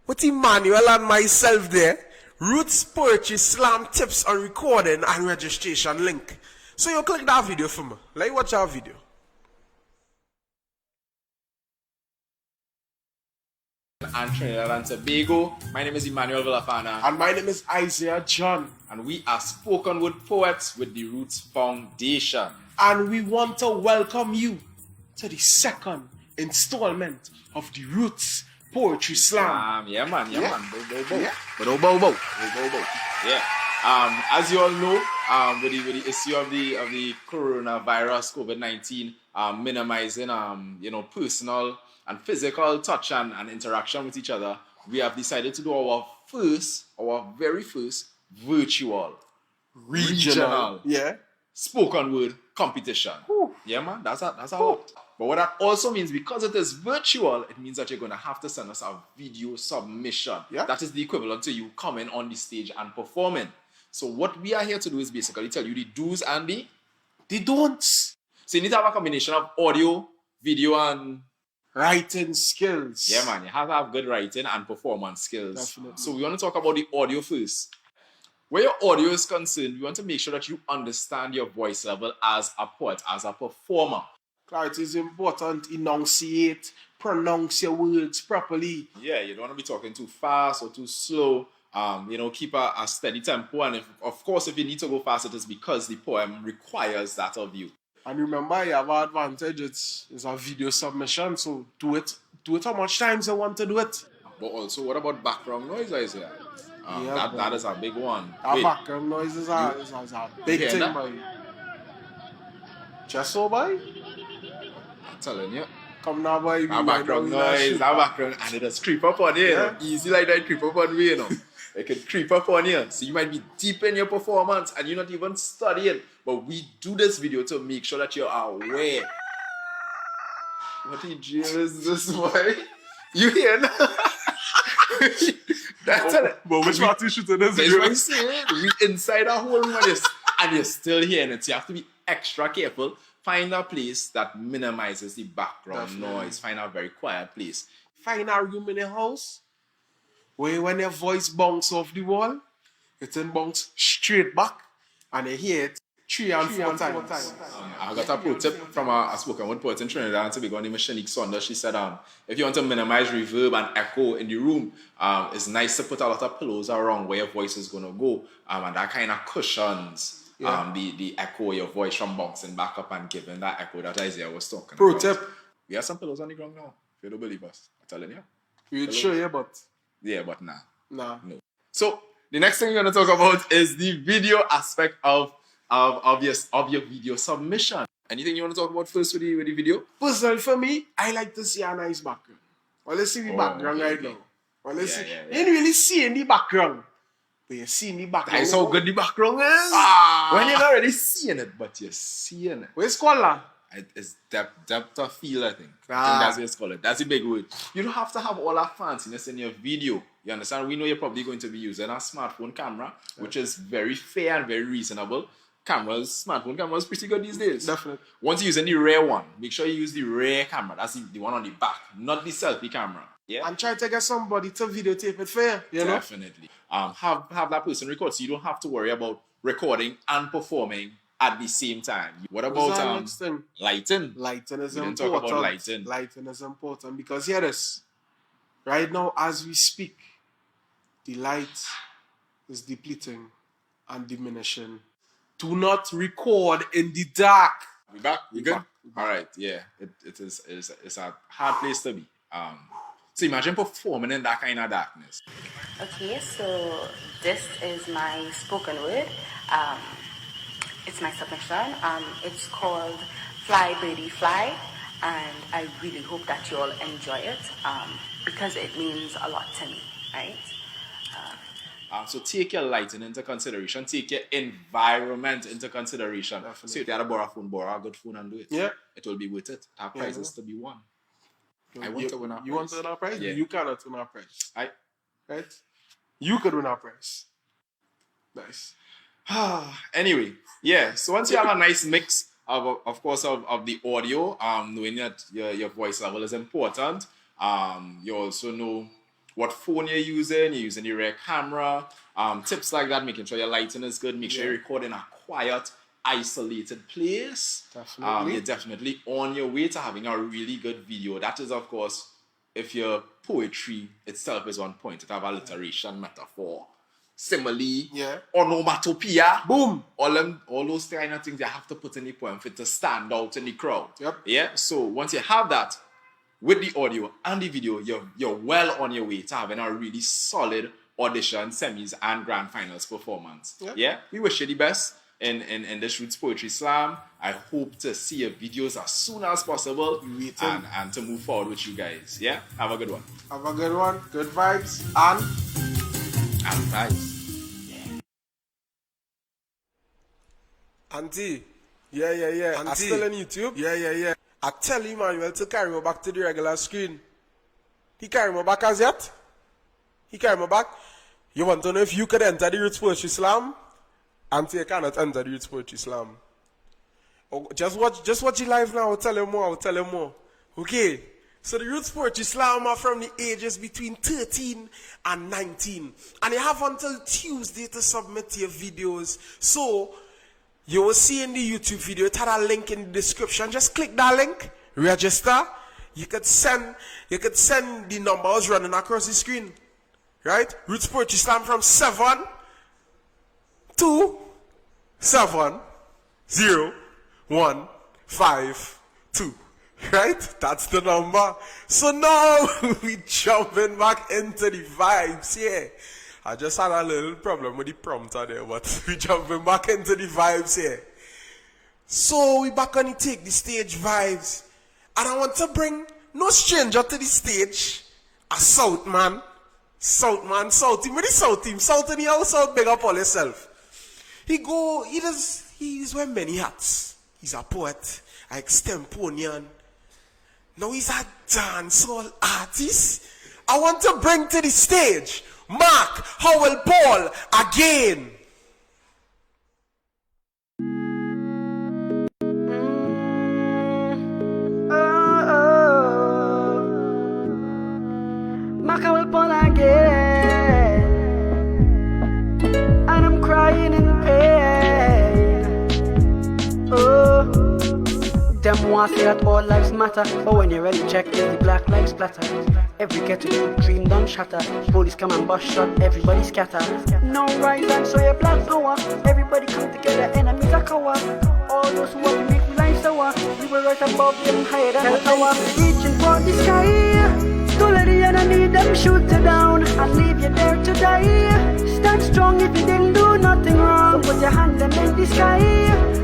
with Emmanuel and myself there. Roots Poetry Slam tips on recording and registration link. So you click that video for me. Let me watch our video.
And Trinidad and Tobago. My name is Emmanuel Villafana.
And my name is Isaiah John.
And we are spoken word poets with the Roots Foundation.
And we want to welcome you to the second installment of the Roots Poetry Slam.
Yeah, man.
Yeah.
As you all know, with the issue of the coronavirus, COVID-19, minimizing personal and physical touch and interaction with each other, we have decided to do our very first virtual regional spoken word competition. Whew. Yeah, man, that's a lot. But what that also means, because it is virtual, it means that you're going to have to send us a video submission. Yeah. That is the equivalent to you coming on the stage and performing. So what we are here to do is basically tell you the do's and the don'ts. So you need to have a combination of audio, video, and
writing skills.
Yeah, man, you have to have good writing and performance skills.
Definitely.
So we want to talk about the audio first. Where your audio is concerned, we want to make sure that you understand your voice level as a poet, as a performer.
Clarity is important. Enunciate, pronounce your words properly.
Yeah, you don't want to be talking too fast or too slow. Keep a steady tempo. And of course, if you need to go fast, it is because the poem requires that of you.
And remember, you have an advantage. It's a video submission, so do it how much times you want to do it.
But also, what about background noise, Isaiah? That is a big one.
That background noise is a big thing, boy. Just so, boy?
I'm telling you.
Come now, boy.
That background noise, that background, and it just creep up on you. Yeah. Easy like that, creep up on me, you know. It can creep up on you. So you might be deep in your performance and you're not even studying. But we do this video to make sure that you're aware. What the jail is this, boy? You hear now? That's it.
But which part you shooting this video?
That's what I'm saying. We inside a whole room and you're still hearing it. You have to be extra careful. Find a place that minimizes the background noise. Find a very quiet place.
Find a room in the house where when your voice bounce off the wall, it then bounce straight back and you hear it 3 and 4 times.
I got a pro tip from a spoken word poet in Trinidad and Tobago named Shanique Saunders. She said, if you want to minimize reverb and echo in the room, it's nice to put a lot of pillows around where your voice is going to go, and that kind of cushions the echo of your voice from bouncing back up and giving that echo that Isaiah was talking
Pro
about.
tip.
We have some pillows on the ground now. If you don't believe us, I'm telling you.
We'll show you, but...
Yeah, but nah.
Nah.
No. So, the next thing we're going to talk about is the video aspect of your video submission. Anything you want to talk about first with the video?
Personally, for me, I like to see a nice background. Well, let's see the background right now. Well, let's see. You didn't really see in the background. But you see in the background.
That's how good the background is. When you're not really seeing it, but you're seeing it.
Where's color?
It's depth of field, I think. I think that's what it's called. That's the big word. You don't have to have all that fanciness in your video. You understand? We know you're probably going to be using a smartphone camera, which is very fair and very reasonable. Smartphone cameras pretty good these days.
Definitely.
Once you're using the rear one, make sure you use the rear camera. That's the one on the back, not the selfie camera. Yeah.
And try to get somebody to videotape it fair. You know?
Definitely. Have that person record so you don't have to worry about recording and performing at the same time. What about lighting?
Lighting is
we
important.
Didn't talk about lighting.
Lighting is important because hear this. Right now, as we speak, the light is depleting and diminishing. Do not record in the dark.
We back? We good? All right. Yeah. It's a hard place to be. So imagine performing in that kind of darkness.
Okay, so this is my spoken word. It's my submission. It's called Fly Birdie Fly, and I really hope that you all enjoy it because it means a lot to me, right?
So take your lighting into consideration. Take your environment into consideration.
Definitely.
So if you had a borrow a good phone and do it.
Yeah.
It will be worth it. Our prize is to be won. I want to win our prize.
You want to win our prize?
Yeah.
You cannot win our prize.
Right?
You could win our prize. Nice.
Anyway, yeah. So once you have a nice mix of course of the audio, knowing that your voice level is important, you also know what phone you're using the rear camera, tips like that, making sure your lighting is good, make sure you record in a quiet, isolated place.
Definitely.
You're definitely on your way to having a really good video. That is, of course, if your poetry itself is on point. It have alliteration, metaphor, simile, onomatopoeia,
boom.
All those kind of things you have to put in the poem for it to stand out in the crowd.
Yep.
Yeah. So once you have that, with the audio and the video, you're well on your way to having a really solid audition, semis, and grand finals performance.
Yep.
Yeah? We wish you the best in this Roots Poetry Slam. I hope to see your videos as soon as possible and to move forward with you guys. Yeah? Have a good one.
Have a good one. Good vibes and
vibes.
Auntie. Yeah. I'm still on YouTube. Yeah. I tell Emmanuel to carry me back to the regular screen. He carry me back as yet? He carry me back? You want to know if you could enter the Roots Poetry Slam? Auntie, you cannot enter the Roots Poetry Slam. Oh, just watch it live now. I'll tell you more. Okay. So the Roots Poetry Slam are from the ages between 13 and 19. And you have until Tuesday to submit your videos. So you will see in the YouTube video, it had a link in the description. Just click that link, register. You could send the numbers running across the screen. Right? Roots Poetry Slam from 7 to 70152. Right? That's the number. So now we jumping back into the vibes. Yeah. I just had a little problem with the prompter there, but we jumping back into the vibes here. So we back on the Take the Stage vibes. And I want to bring no stranger to the stage. A South man. South man, South team. Where the South team? South in the house, South, big up all yourself. He's wearing many hats. He's a poet, an extemporian. Now he's a dancehall artist. I want to bring to the stage Mark Howell Paul again.
Mark Howell Paul again, and I'm crying in pain. Oh. Them want to say that all lives matter, but when you really check, it's the black lives splatter. Every ghetto dream done shatter. Police come and bust shot, everybody scatter. No rise and show your black power. Everybody come together, enemies are cover. All those who want to make life sour, we were right above them, higher than the tower. Reaching for the sky, don't let the enemy them shoot you down and leave you there to die. Stand strong if you didn't do nothing wrong. Put your hand them in the sky.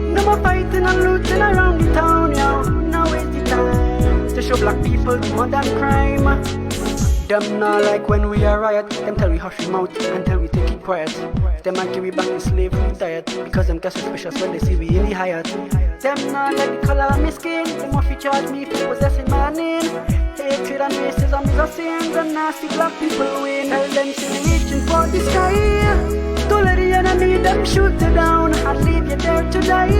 No more fighting and looting around the town, yo. Now is the time to show black people the modern crime. Them not like when we are riot. Them tell we hush them out until we take it quiet. Them might give we back in slavery diet because them get suspicious when they see we in the Hyatt. Them not like the color of my skin. Them want to charge me for possessing my name. Hatred and racism is a sin. The nasty black people win. Tell them to be reaching for the sky. Don't let the enemy them shoot you down and leave you there to die.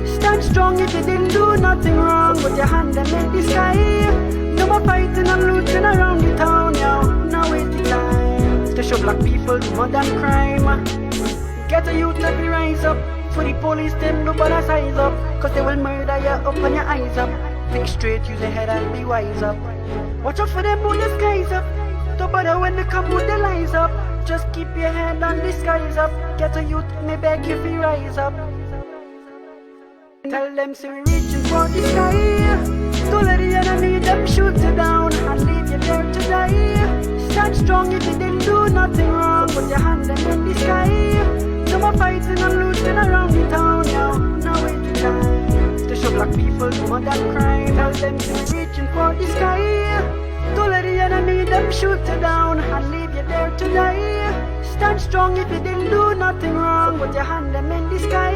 Stand strong if you didn't do nothing wrong. Put your hand them in the sky. No more fighting and looting around the town, yo. Now is the time to show black people the modern crime. Get a youth let me rise up. For the police them no bother size up. Cause they will murder you up and your eyes up. Think straight, use your head and be wise up. Watch out for them who the skies up. Don't bother when they come with the lies up. Just keep your hand on the skies up. Get a youth, me beg you fi rise up. Tell them so we reaching for the sky. Don't let the enemy them shoot you down and leave you there to die. Stand strong if you didn't do nothing wrong. Put your hand them in the sky. No more fighting and looting around the town, yo. Now is the time to show black people the modern crime. Tell them to be reaching for the sky. Don't let the enemy them shoot you down and leave you there to die. Stand strong if you didn't do nothing wrong. Put your hand them in the sky.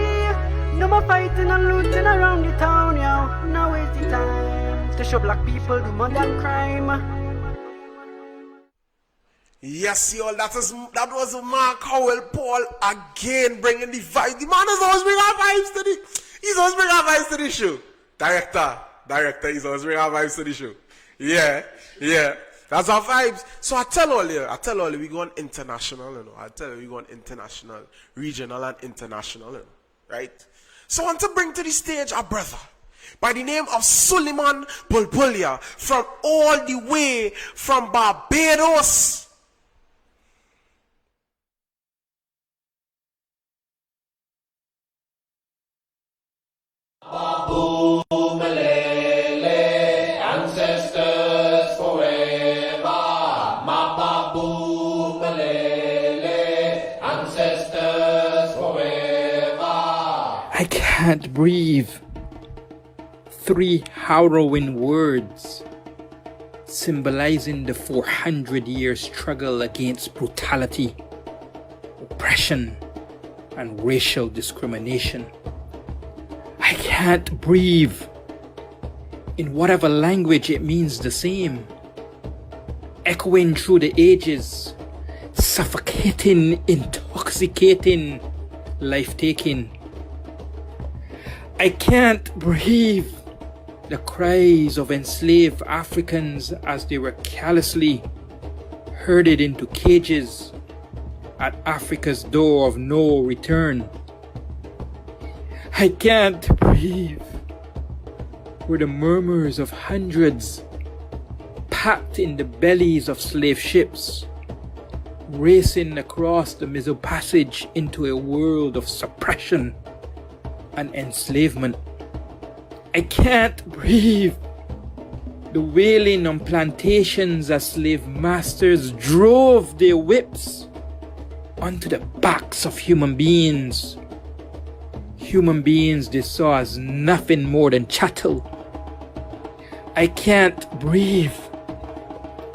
No more fighting and looting around the town, yo. Now is the time to show black people the modern crime.
Yes, y'all, that was Mark Howell Paul again, bringing the vibe. The man is always bringing our vibes to the. He's always bringing our vibes to the show. Director, he's always bringing our vibes to the show. Yeah, that's our vibes. So I tell all you, we going international, you know. I tell you, we going international, regional and international, you know, right? So I want to bring to the stage a brother by the name of Suleiman Bulbulia from all the way from Barbados.
Babu Malele, ancestors forever. Ma Babu Malele, ancestors forever.
I can't breathe. 3 harrowing words symbolizing the 400-year struggle against brutality, oppression, and racial discrimination. I can't breathe. In whatever language, it means the same. Echoing through the ages, suffocating, intoxicating, life-taking. I can't breathe. the cries of enslaved Africans as they were callously herded into cages at Africa's door of no return. I can't breathe were the murmurs of hundreds packed in the bellies of slave ships, racing across the Middle Passage into a world of suppression and enslavement. I can't breathe. The wailing on plantations as slave masters drove their whips onto the backs of human beings. Human beings they saw as nothing more than chattel. I can't breathe.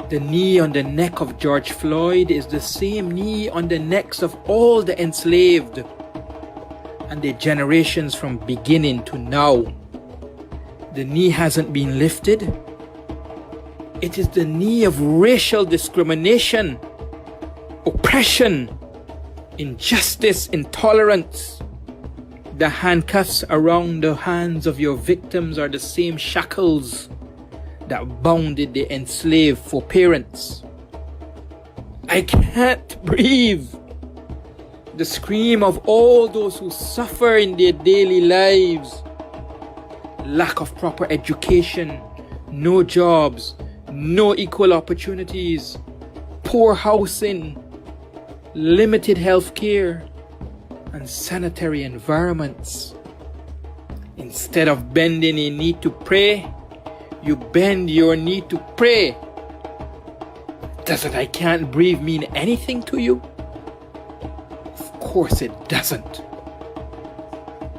The knee on the neck of George Floyd is the same knee on the necks of all the enslaved and their generations from beginning to now. The knee hasn't been lifted. It is the knee of racial discrimination, oppression, injustice, intolerance. The handcuffs around the hands of your victims are the same shackles that bounded the enslaved foreparents. I can't breathe. The scream of all those who suffer in their daily lives. Lack of proper education, no jobs, no equal opportunities, poor housing, limited health care, and sanitary environments. Instead of bending a knee to pray, you bend your knee to pray. Doesn't I can't breathe mean anything to you? Of course it doesn't.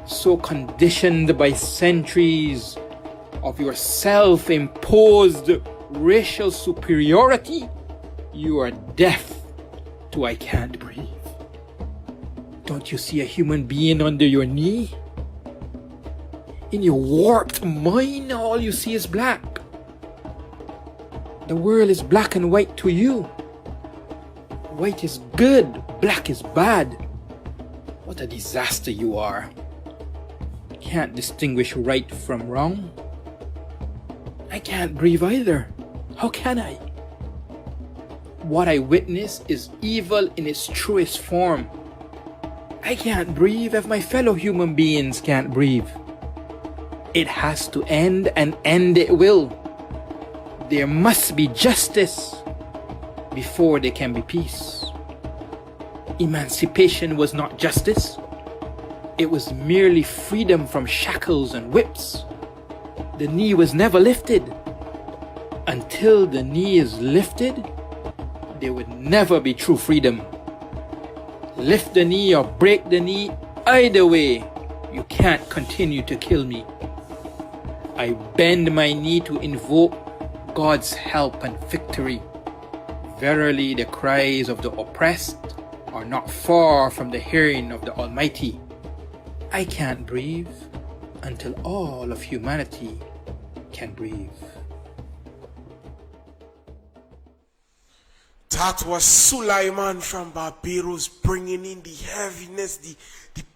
So conditioned by centuries of your self-imposed racial superiority, you are deaf to I can't breathe. Don't you see a human being under your knee? In your warped mind, all you see is black. The world is black and white to you. White is good, black is bad. What a disaster you are. Can't distinguish right from wrong. I can't breathe either. How can I? What I witness is evil in its truest form. I can't breathe if my fellow human beings can't breathe. It has to end, and end it will. There must be justice before there can be peace. Emancipation was not justice. It was merely freedom from shackles and whips. The knee was never lifted. Until the knee is lifted, there would never be true freedom. Lift the knee or break the knee, either way, you can't continue to kill me. I bend my knee to invoke God's help and victory. Verily, the cries of the oppressed are not far from the hearing of the Almighty. I can't breathe until all of humanity can breathe.
That was Sulaiman from Barbados bringing in the heaviness, the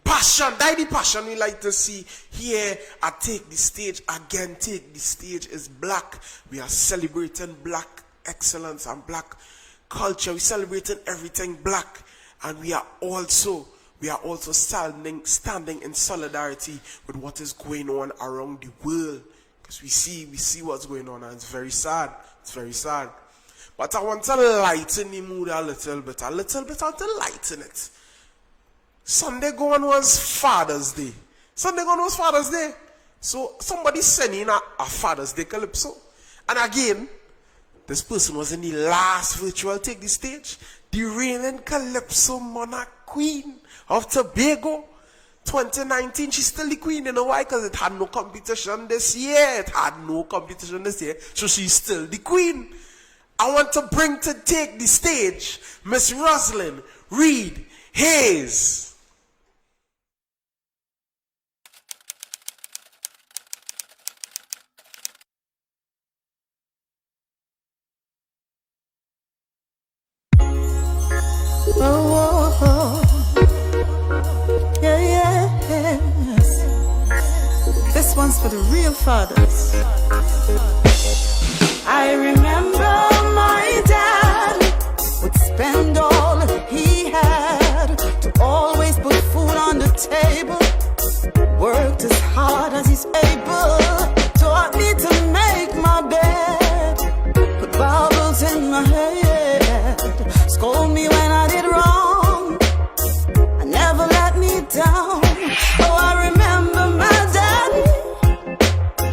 passion, the passion we like to see here at Take the Stage. Again, Take the Stage is black. We are celebrating black excellence and black culture. We're celebrating everything black. And we are also standing in solidarity with what is going on around the world. Because we see what's going on, and it's very sad. It's very sad. But I want to lighten the mood a little bit. I want to lighten it. Sunday gone was Father's Day. So somebody sent in a Father's Day calypso. And again, this person was in the last virtual Take the Stage. The reigning calypso monarch queen of Tobago. 2019, she's still the queen. You know why? Because it had no competition this year. So she's still the queen. I want to bring to Take the Stage Miss Rosalind Reed Hayes.
This one's for the real fathers. I remember my dad would spend all he had to always put food on the table. Worked as hard as he's able. Taught me to make my bed. Put bubbles in my head. Scold me when I did wrong. And never let me down. Oh, I remember my daddy,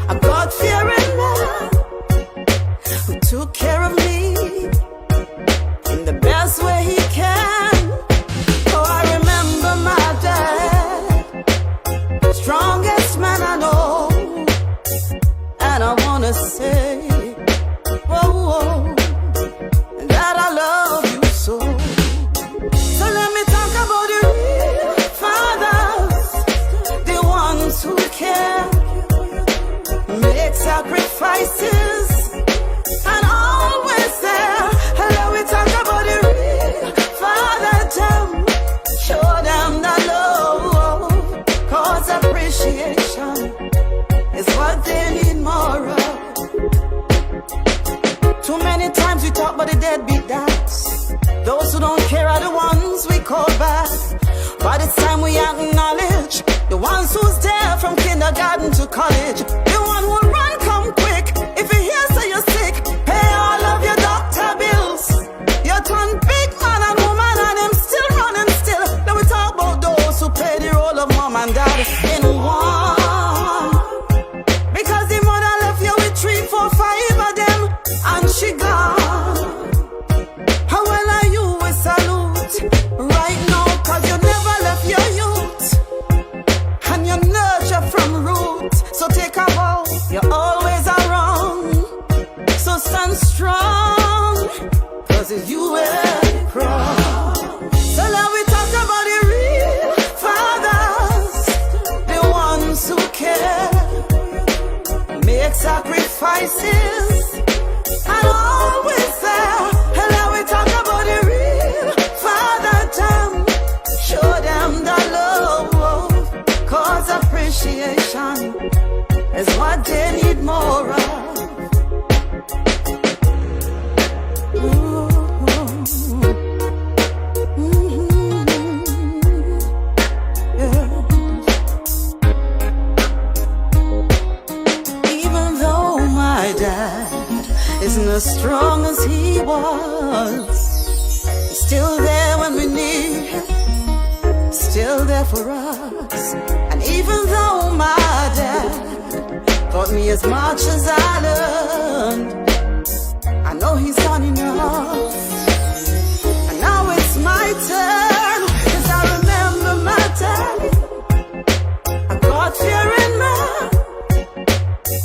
a God-fearing man who took care of me in the best way he can. Oh, I remember my dad, strongest man I know. And I wanna say, whoa, whoa, that I love you so. So let me talk about the real fathers, the ones who care, make sacrifices, and always there. And let me talk about the real father, them, show them that love, cause appreciation is what they need more of. Too many times we talk about the deadbeat dads. Those who don't care are the ones we call bad. But it's time we acknowledge the ones who's there from kindergarten to college. The one who'll run, come quick. If you hear say you're sick, pay all of your doctor bills. You turn big man and woman and them still running still. Then we talk about those who play the role of mom and dad in one. Because the mother left you with 3, 4, 5 of them, and she gone. How well are you with salute right now? Cause you never left your youth, and you nurture from root. So take a vow, you're always around. So stand strong, cause it's you wear the crown. So now we talk about the real fathers, the ones who care, make sacrifices, and always there. And now we talk about the real father, them, show them the love, cause appreciation is what they need more of. Even though my dad isn't as strong as he was, he's still there when we need him, still there for us. And even though my dad taught me as much as I learned, I know he's done enough. And now it's my turn, cause I remember my daddy, a God-fearing man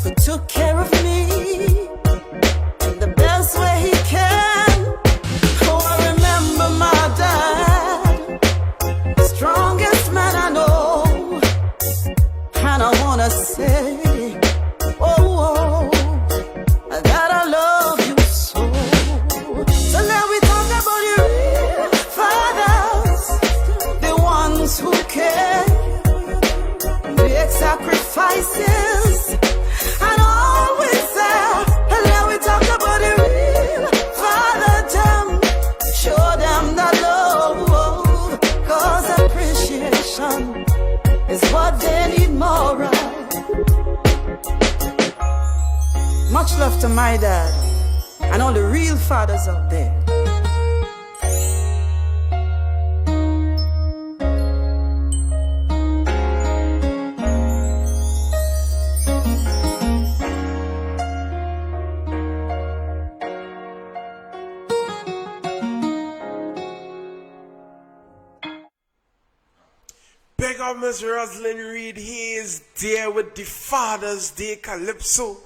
who took care of me in the best way he can. Oh, I remember my dad, strongest man I know. And I wanna say, oh, oh, that I love you so. So now we talk about the real fathers, the ones who care, make sacrifices, and always there. And now we talk about the real father, them, show them that love, cause appreciation is what they need more of. Much love to my dad and all the real fathers out there.
Big up Miss Rosalind Reed. He is there with the Father's Day Calypso.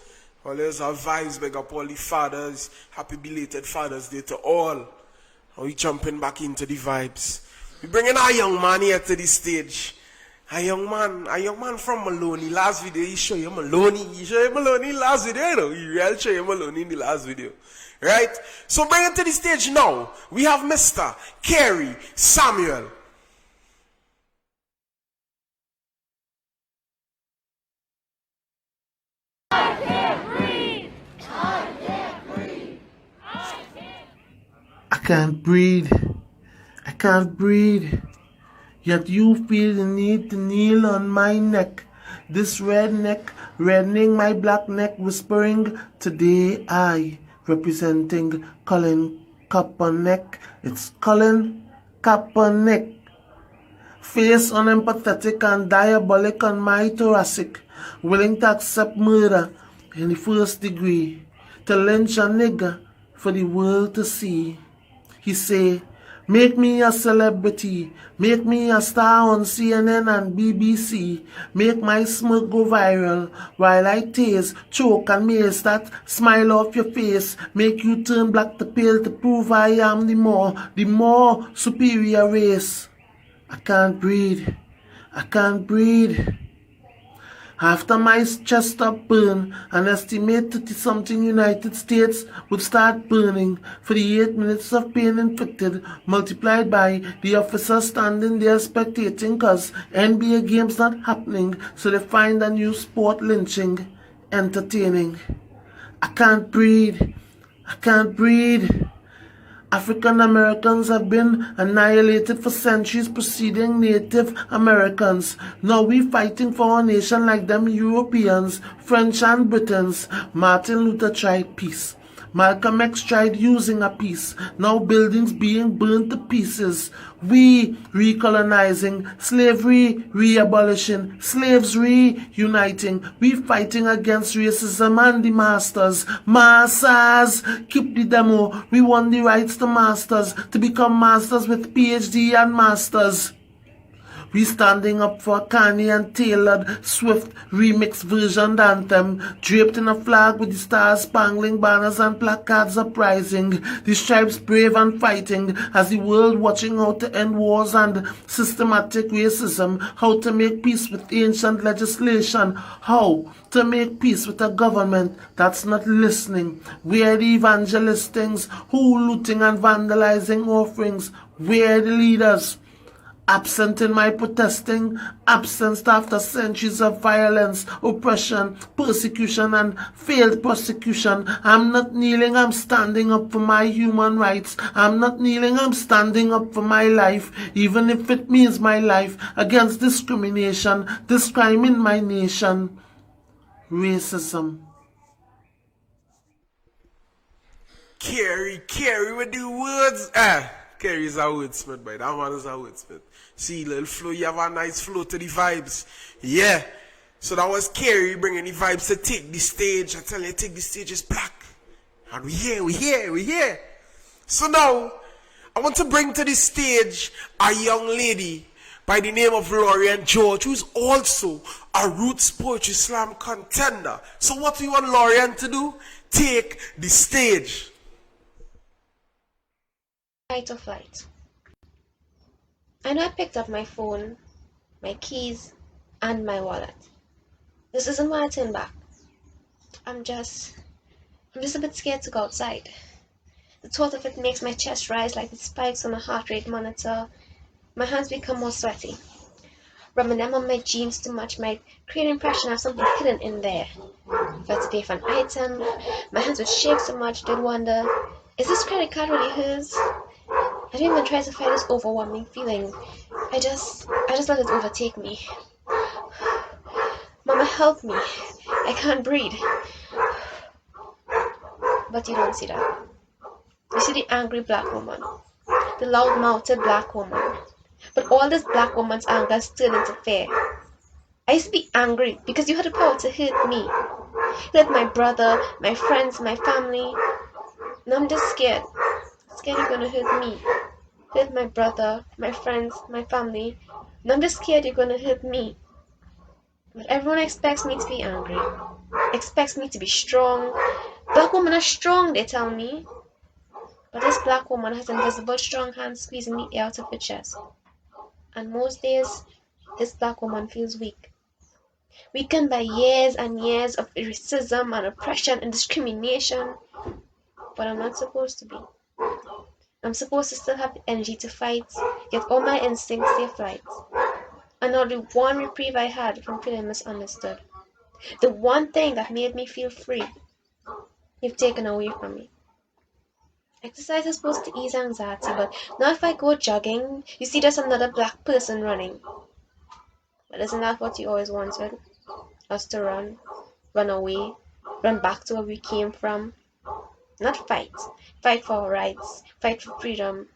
Always our vibes. Big up all the fathers. Happy belated Father's Day to all. And we jumping back into the vibes. We bringing our young man here to the stage. A young man from Maloney. Last video he showed you Maloney. He showed you Maloney last video, you know. He really showed you Maloney in the last video. Right? So bring it to the stage now. We have Mr. Kerry Samuel.
can't breathe. I can't breathe. Yet you feel the need to kneel on my neck. This red neck, reddening my black neck, whispering, today I, representing Colin Kaepernick. It's Colin Kaepernick. Face unempathetic and diabolic on my thoracic, willing to accept murder in the first degree, to lynch a nigger for the world to see. He say, make me a celebrity, make me a star on CNN and BBC, make my smoke go viral, while I taste, choke and mace that smile off your face, make you turn black to pale to prove I am the more superior race. I can't breathe, I can't breathe. After my chest stopped burn, an estimate 30-something United States would start burning for the 8 minutes of pain inflicted, multiplied by the officers standing there spectating cause NBA games not happening, so they find a new sport lynching entertaining. I can't breathe, I can't breathe. African Americans have been annihilated for centuries preceding Native Americans. Now we fighting for our nation like them Europeans, French and Britons. Martin Luther tried peace. Malcolm X tried using a piece. Now buildings being burned to pieces. We recolonizing, slavery re-abolishing, slaves reuniting. We fighting against racism and the masters. Masters, keep the demo. We want the rights to masters, to become masters with PhD and masters. We standing up for a Kanye and tailored, swift remix version anthem, draped in a flag with the star-spangling banners and placards uprising, the stripes brave and fighting, as the world watching how to end wars and systematic racism, how to make peace with ancient legislation, how to make peace with a government that's not listening. Where the evangelistings, who looting and vandalizing offerings, where the leaders? Absent in my protesting, absent after centuries of violence, oppression, persecution, and failed prosecution. I'm not kneeling, I'm standing up for my human rights. I'm not kneeling, I'm standing up for my life, even if it means my life, against discrimination, this crime in my nation, racism.
Carry with the words. Carry's a wordsmith, boy. That man is a wordsmith. See, little flow, you have a nice flow to the vibes. Yeah. So that was Carey bringing the vibes to take the stage. I tell you, take the stage is black. And we here. So now, I want to bring to the stage a young lady by the name of Lorian George, who's also a Roots Poetry Slam contender. So what do you want Lorian to do? Take the stage.
Fight or flight. I know I picked up my phone, my keys, and my wallet. This isn't why I turn back. I'm just a bit scared to go outside. The thought of it makes my chest rise like the spikes on a heart rate monitor. My hands become more sweaty. Rubbing them on my jeans too much might create an impression of something hidden in there. If I had to pay for an item, my hands would shake so much they'd wonder, is this credit card really hers? I don't even try to fight this overwhelming feeling. I just let it overtake me. Mama, help me. I can't breathe. But you don't see that. You see the angry black woman, the loud-mouthed black woman. But all this black woman's anger has turned into fear. I used to be angry because you had the power to hurt me. You hurt my brother, my friends, my family. Now I'm just scared. Scared you're gonna hurt me. Hurt my brother, my friends, my family. Now I'm just scared you're gonna hurt me. But everyone expects me to be angry. Expects me to be strong. Black women are strong, they tell me. But this black woman has invisible strong hands squeezing the air out of her chest. And most days, this black woman feels weak. Weakened by years and years of racism and oppression and discrimination. But I'm not supposed to be. I'm supposed to still have the energy to fight, yet all my instincts take flight. And now the one reprieve I had from feeling misunderstood, the one thing that made me feel free, you've taken away from me. Exercise is supposed to ease anxiety, but now if I go jogging, you see there's another black person running. But isn't that what you always wanted? Us to run away, run back to where we came from. Not fight. Fight for our rights, fight for freedom,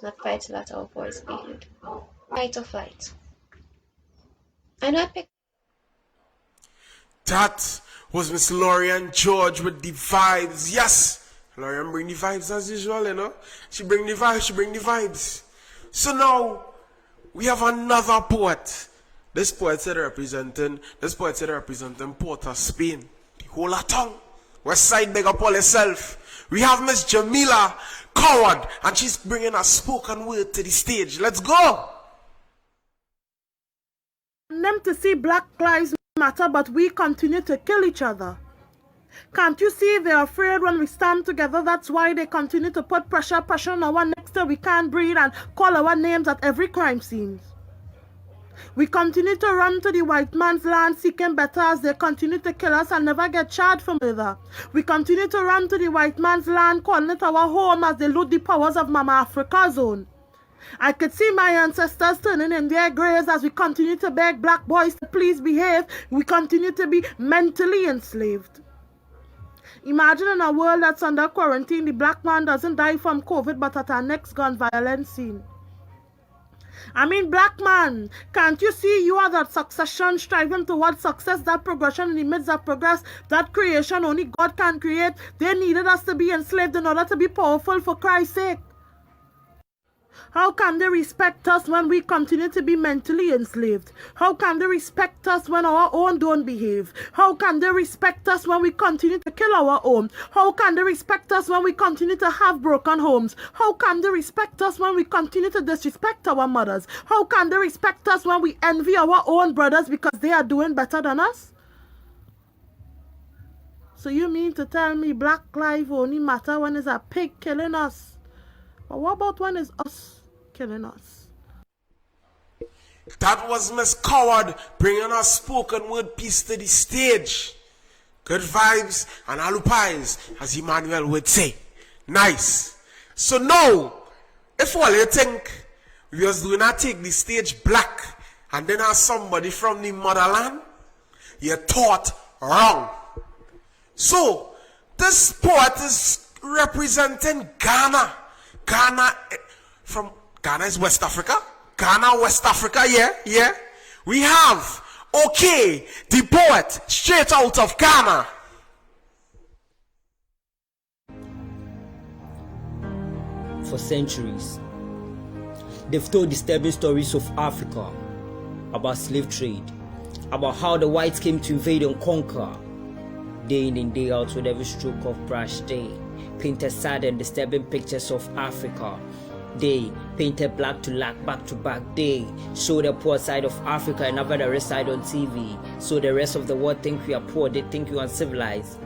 not fight to let our voice be heard. Fight or flight. I know I picked.
That was Miss Lorian George with the vibes. Yes, Lorian bring the vibes as usual, you know. She bring the vibes. So now we have another poet. This poet said representing Port of Spain. The whole of tongue. West side big up all herself. We have Miss Jamila Coward, and she's bringing a spoken word to the stage. Let's go.
Them to see Black Lives Matter, but we continue to kill each other. Can't you see they're afraid when we stand together? That's why they continue to put pressure on our necks till we can't breathe and call our names at every crime scene. We continue to run to the white man's land seeking better as they continue to kill us and never get charged for murder. We continue to run to the white man's land calling it our home as they loot the powers of Mama Africa's own. I could see my ancestors turning in their graves as we continue to beg black boys to please behave. We continue to be mentally enslaved. Imagine in a world that's under quarantine, the black man doesn't die from COVID but at our next gun violence scene. I mean, black man, can't you see you are that succession striving towards success, that progression in the midst of progress, that creation only God can create? They needed us to be enslaved in order to be powerful, for Christ's sake. How can they respect us when we continue to be mentally enslaved? How can they respect us when our own don't behave? How can they respect us when we continue to kill our own? How can they respect us when we continue to have broken homes? How can they respect us when we continue to disrespect our mothers? How can they respect us when we envy our own brothers because they are doing better than us? So you mean to tell me black life only matter when it's a pig killing us? But what about when it's us killing us?
That was Miss Coward bringing a spoken word piece to the stage. Good vibes and alupais, as Emmanuel would say. Nice. So now, if all you think we just do not take the stage black and then have somebody from the motherland, you're taught wrong. So, this poet is representing Ghana. Ghana is West Africa. Ghana, West Africa, yeah. We have, okay, the poet straight out of Ghana.
For centuries, they've told disturbing stories of Africa, about slave trade, about how the whites came to invade and conquer. Day in and day out, with every stroke of brush, they painted sad and disturbing pictures of Africa. They painted black to back to back. They show the poor side of Africa and never the rest side on TV. So the rest of the world think we are poor, they think we are uncivilized.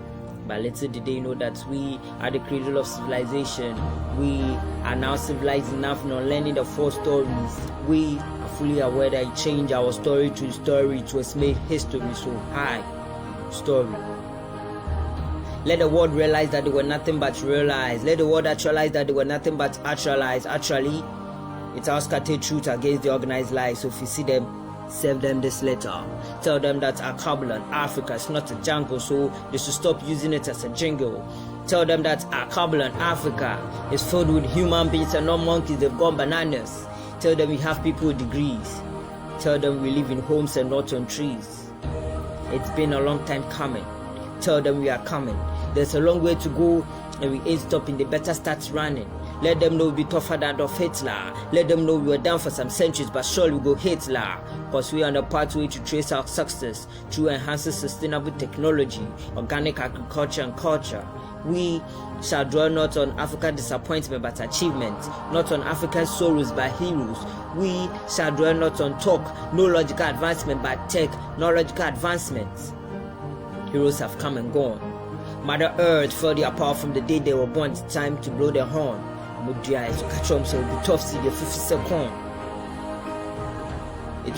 But little did they know that we are the cradle of civilization. We are now civilized enough not learning the four stories. We are fully aware that it changed our story to story. It was made history so high story. Let the world realize that they were nothing but realize. Let the world actualize that they were nothing but actualize. Actually, it's our scattered truth against the organized lies. So if you see them, serve them this letter. Tell them that our Kabbalah, Africa is not a jungle, so they should stop using it as a jingle. Tell them that our Kabbalah, Africa is filled with human beings and not monkeys. They've gone bananas. Tell them we have people with degrees. Tell them we live in homes and not on trees. It's been a long time coming. Tell them we are coming. There's a long way to go and we ain't stopping. They better start running. Let them know we'll be tougher than Adolf Hitler. Let them know we were down for some centuries, but surely we go Hitler. Because we are on the pathway to trace our success through enhancing sustainable technology, organic agriculture and culture. We shall dwell not on Africa's disappointment but achievement, not on Africa's sorrows but heroes. We shall dwell not on talk, no logical advancement but technological advancements. Heroes have come and gone. Mother Earth felt their power from the day they were born. It's time to blow their horn. It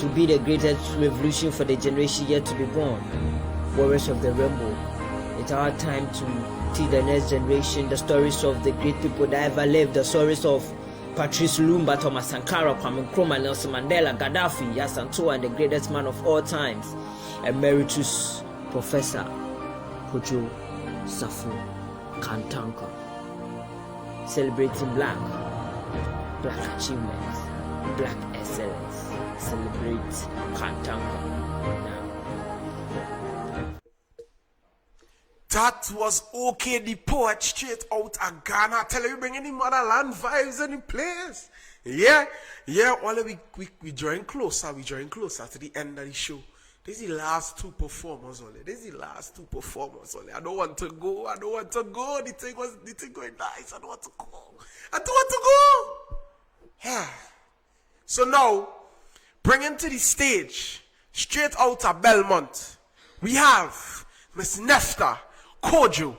will be the greatest revolution for the generation yet to be born. Warriors of the rainbow, it's our time to to the next generation. The stories of the great people that ever lived, the stories of Patrice Lumumba, Thomas Sankara, Kwame Nkrumah, Nelson Mandela, Gaddafi, Yasantua, and the greatest man of all times, Emeritus Professor Kojo Safu Kantanka. Celebrating black achievements, black excellence. Celebrate Kantanka now.
That was OK the Poet, straight out of Ghana. I tell you, bring any motherland vibes in the place. Yeah. Only we drawing closer. We drawing closer to the end of the show. This is the last two performers only. I don't want to go. The thing going nice. I don't want to go. Yeah. So now, bringing to the stage, straight out of Belmont, we have Miss Nefta Kojo.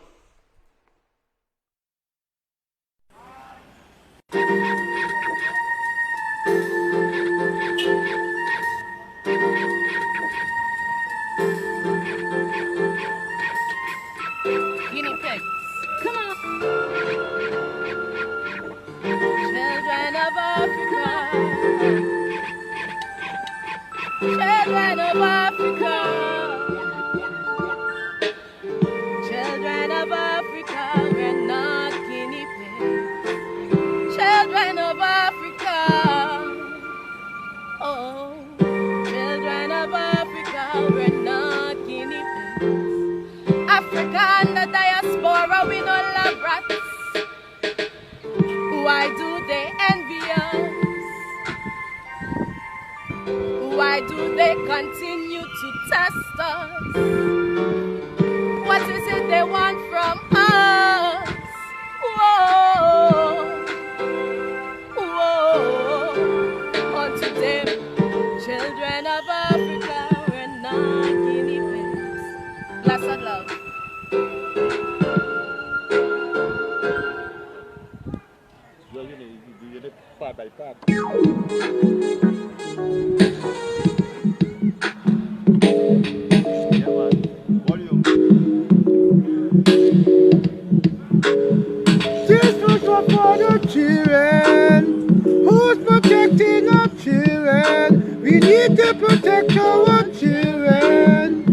Guinea pigs. Come on. Children of Africa. Children of Africa. Children of Africa, we're not guinea pigs. Children of Africa. Oh, children of Africa, we're not guinea pigs. Africa and the diaspora, we no love rats. Why do they envy us? Why do they continue to test us? What is it they want from us? Whoa, unto them, children of Africa, we're not guinea pigs. Blessed love.
Part by part.
Jesus for the children. Who's protecting our children? We need to protect our children.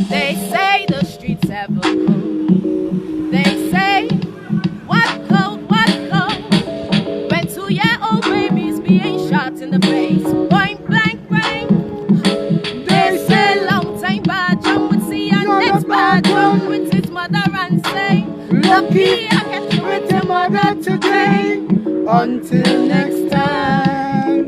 They say the streets have a code. They say, what code? When 2-year-old babies being shot in the face, point blank range. They say long time bad John would see and next bad John with his mother and say, lucky I get you with your mother today. Until next time.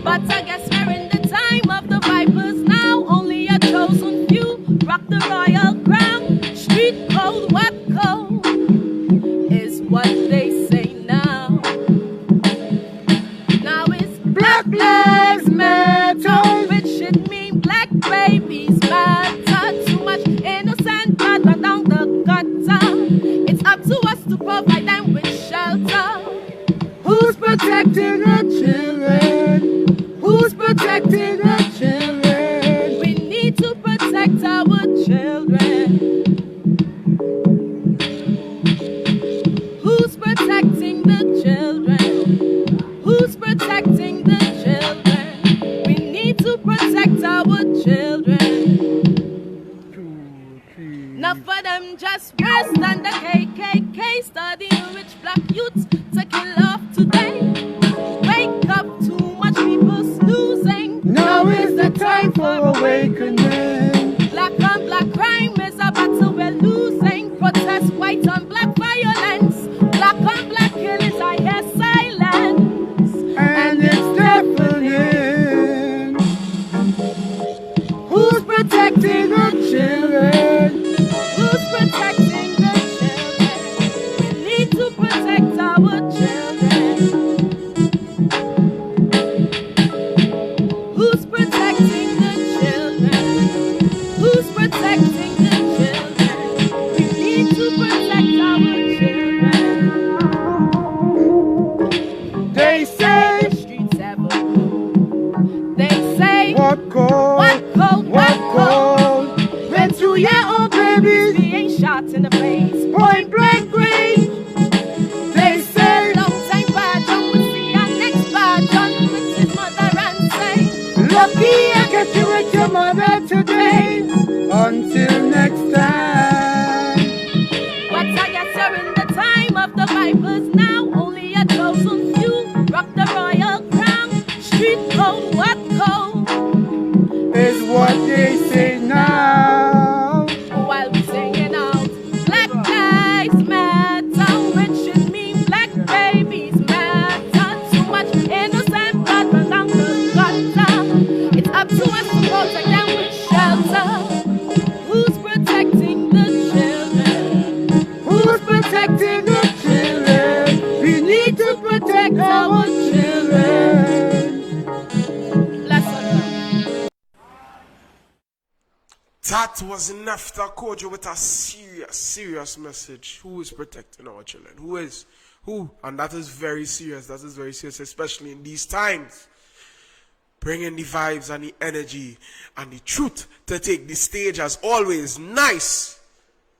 But I guess we're in the time of the vipers now. Only a chosen few rock the royal crown. Street code, what code is what they say now. Now it's Black Lives Matter, which should mean black babies matter. Too much innocent blood down the gutter. It's up to us to provide them with shelter. Who's protecting our children? Who's protecting our children? We need to protect our children. Who's protecting the children? Who's protecting the children? We need to protect our children. Enough of them just worse than the KKK, studying rich black youths to kill off today. Wake up, too much people's losing.
Now is the time for awakening.
Black on black crime is a battle we're losing. Protest white on black violence. Black on black killings, I hear silence.
And it's deafening. Who's protecting our children?
Who's protecting the children? We need to protect our children. Who's protecting the children?
in the face. Point blank range. They say long time pardon will see our next pardon with his mother and say, lucky I get you with your mother today. Until next time. But I guess you're in the time of the vipers now. Only a chosen few rock the royal crown. Street code, what code? Is what they say now. While we singing out, Black Lives Matter, which should mean black babies matter. Too much innocent blood runs down the gutter. It's up to us to protect them with shelter. Who's protecting the children? Who's protecting the children? We need to protect our children. Bless us.
That was Nefta Kojo with a serious message. Who is protecting our children? Who? And that is very serious. That is very serious, especially in these times. Bringing the vibes and the energy and the truth to take the stage as always. Nice.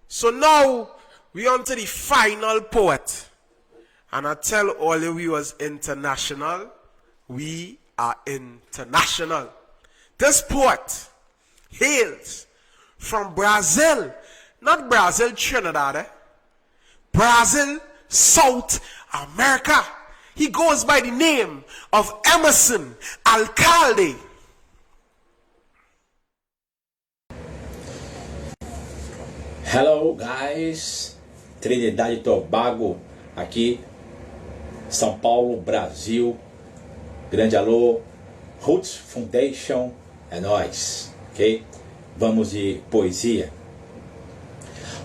So now we on to the final poet. And I tell all the viewers international, we are international. This poet hails from Brazil, not Brazil, Trinidad, Brazil, South America. He goes by the name of Emerson Alcalde.
Hello guys, Trinidad and Tobago, aqui, São Paulo, Brasil, grande alô, Roots Foundation, é nóis, ok? Vamos de poesia.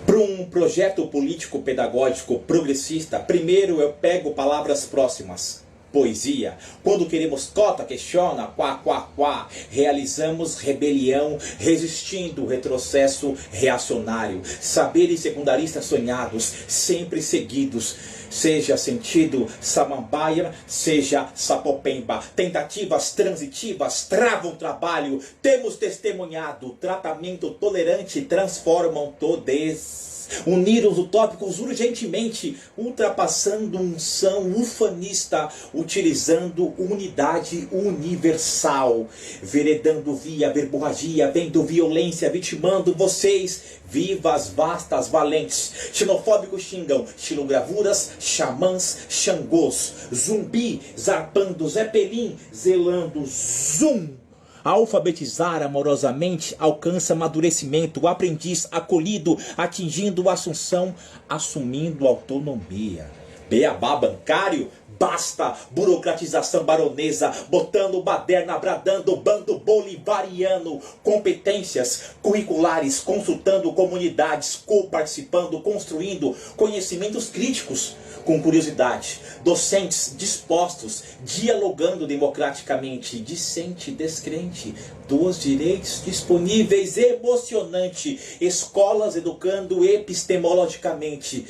Para um projeto político-pedagógico progressista, primeiro eu pego palavras próximas. Poesia. Quando queremos cota, questiona, quá, quá, quá. Realizamos rebelião, resistindo o retrocesso reacionário. Saberes secundaristas sonhados, sempre seguidos. Seja sentido samambaia, seja sapopemba. Tentativas transitivas travam trabalho. Temos testemunhado, tratamento tolerante transformam todes. Unir os utópicos urgentemente, ultrapassando unção ufanista, utilizando unidade universal, veredando via verborragia, vendo violência, vitimando vocês, vivas, vastas, valentes. Xenofóbicos xingam, xilogravuras, xamãs, xangôs, zumbi, zarpando, zeppelin, zelando, zum. Alfabetizar amorosamente alcança amadurecimento, o aprendiz acolhido, atingindo assunção, assumindo autonomia. Beabá bancário, basta, burocratização baronesa, botando baderna, bradando, bando bolivariano, competências curriculares, consultando comunidades, co-participando, construindo conhecimentos críticos, com curiosidade, docentes dispostos, dialogando democraticamente, discente, descrente, dos direitos disponíveis, emocionante, escolas educando epistemologicamente,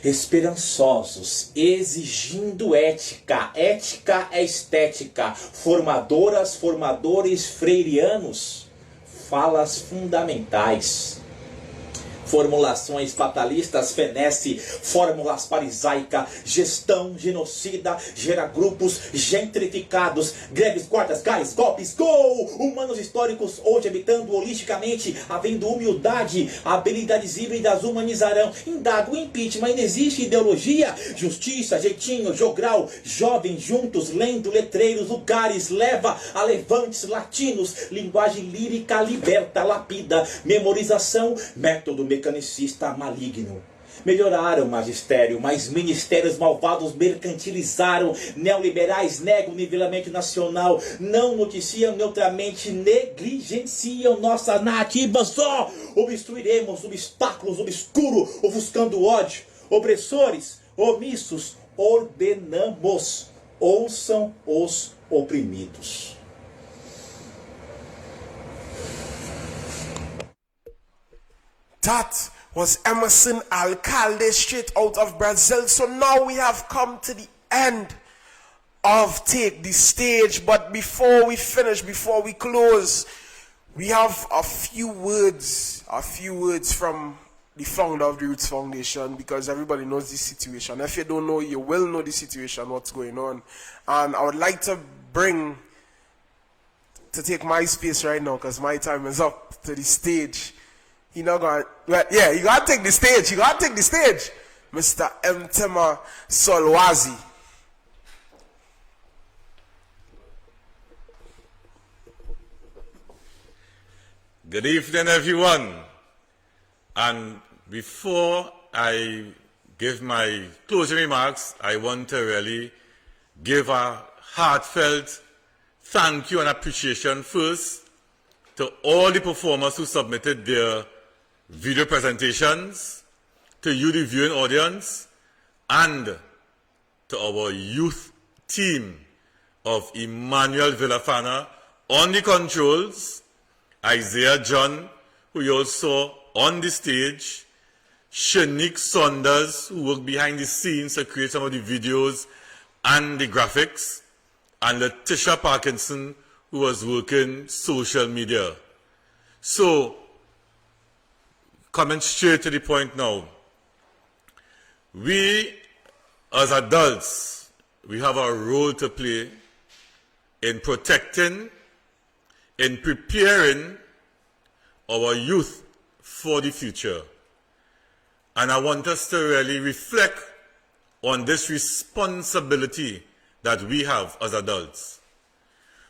esperançosos, exigindo ética, ética é estética, formadoras, formadores freirianos, falas fundamentais. Formulações fatalistas, fenece, fórmulas parisaica, gestão genocida, gera grupos gentrificados, greves, quartas, gás, golpes, gol! Humanos históricos hoje habitando holisticamente, havendo humildade, habilidades híbridas humanizarão. Indago, impeachment, ainda existe ideologia, justiça, jeitinho, jogral, jovens juntos, lendo letreiros, lugares, leva a levantes latinos, linguagem lírica, liberta, lapida, memorização, método mecanicista maligno. Melhoraram o magistério, mas ministérios malvados mercantilizaram. Neoliberais negam o nivelamento nacional, não noticiam neutralmente, negligenciam nossas narrativas. Obstruiremos obstáculos obscuros, ofuscando ódio. Opressores, omissos, ordenamos. Ouçam os oprimidos.
That was Emerson Alcalde straight out of Brazil. So now we have come to the end of Take the Stage. But before we finish, before we close, we have a few words from the founder of the Roots Foundation, because everybody knows this situation. If you don't know, you will know the situation, what's going on. And I would like to take my space right now, because my time is up, to the stage. You gotta take the stage. You gotta take the stage. Mr. Mtema Solwazi.
Good evening, everyone. And before I give my closing remarks, I want to really give a heartfelt thank you and appreciation first to all the performers who submitted their video presentations, to you, the viewing audience, and to our youth team of Emmanuel Villafana on the controls, Isaiah John, who you all saw on the stage, Shanique Saunders, who worked behind the scenes to create some of the videos and the graphics, and Letitia Parkinson, who was working social media. So, coming straight to the point now, we as adults, we have a role to play in protecting, in preparing our youth for the future. And I want us to really reflect on this responsibility that we have as adults.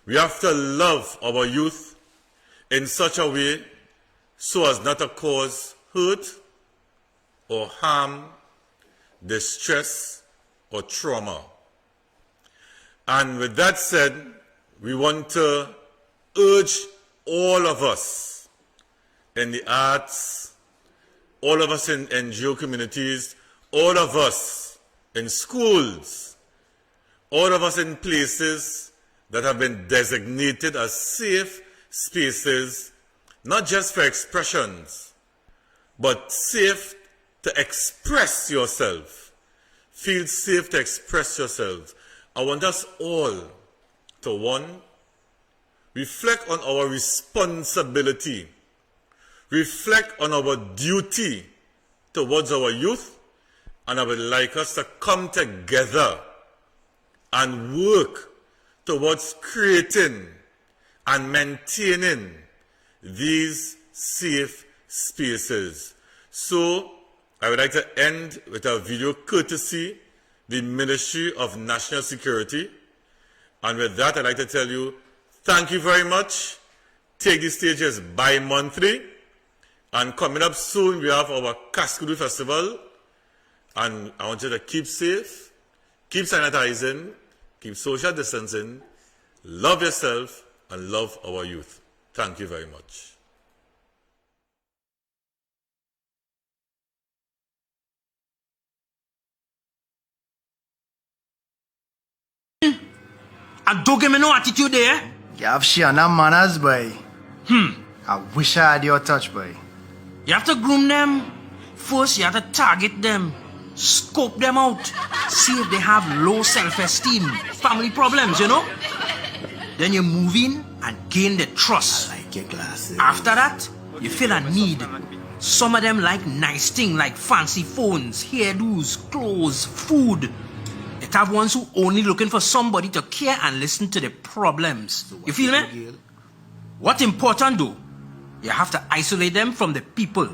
We have to love our youth in such a way so as not to cause hurt or harm, distress or trauma. And with that said, we want to urge all of us in the arts, all of us in NGO communities, all of us in schools, all of us in places that have been designated as safe spaces, not just for expressions, but safe to express yourself. Feel safe to express yourself. I want us all to, one, reflect on our responsibility, reflect on our duty towards our youth, and I would like us to come together and work towards creating and maintaining these safe spaces. So, I would like to end with a video courtesy the Ministry of National Security. And with that, I'd like to tell you, thank you very much. Take the stages bi-monthly. And coming up soon, we have our Cascudu Festival. And I want you to keep safe, keep sanitizing, keep social distancing, love yourself, and love our youth. Thank you very much.
And don't give me no attitude there.
You have Shiana manners, boy. I wish I had your touch, boy.
You have to groom them. First, you have to target them. Scope them out. See if they have low self-esteem. Family problems, you know. Then you move in and gain the trust.
I like your glasses.
After that, you feel a need. Some of them like nice things like fancy phones, hairdos, clothes, food. It have ones who only looking for somebody to care and listen to their problems. So you feel me? What's important though, you have to isolate them from the people.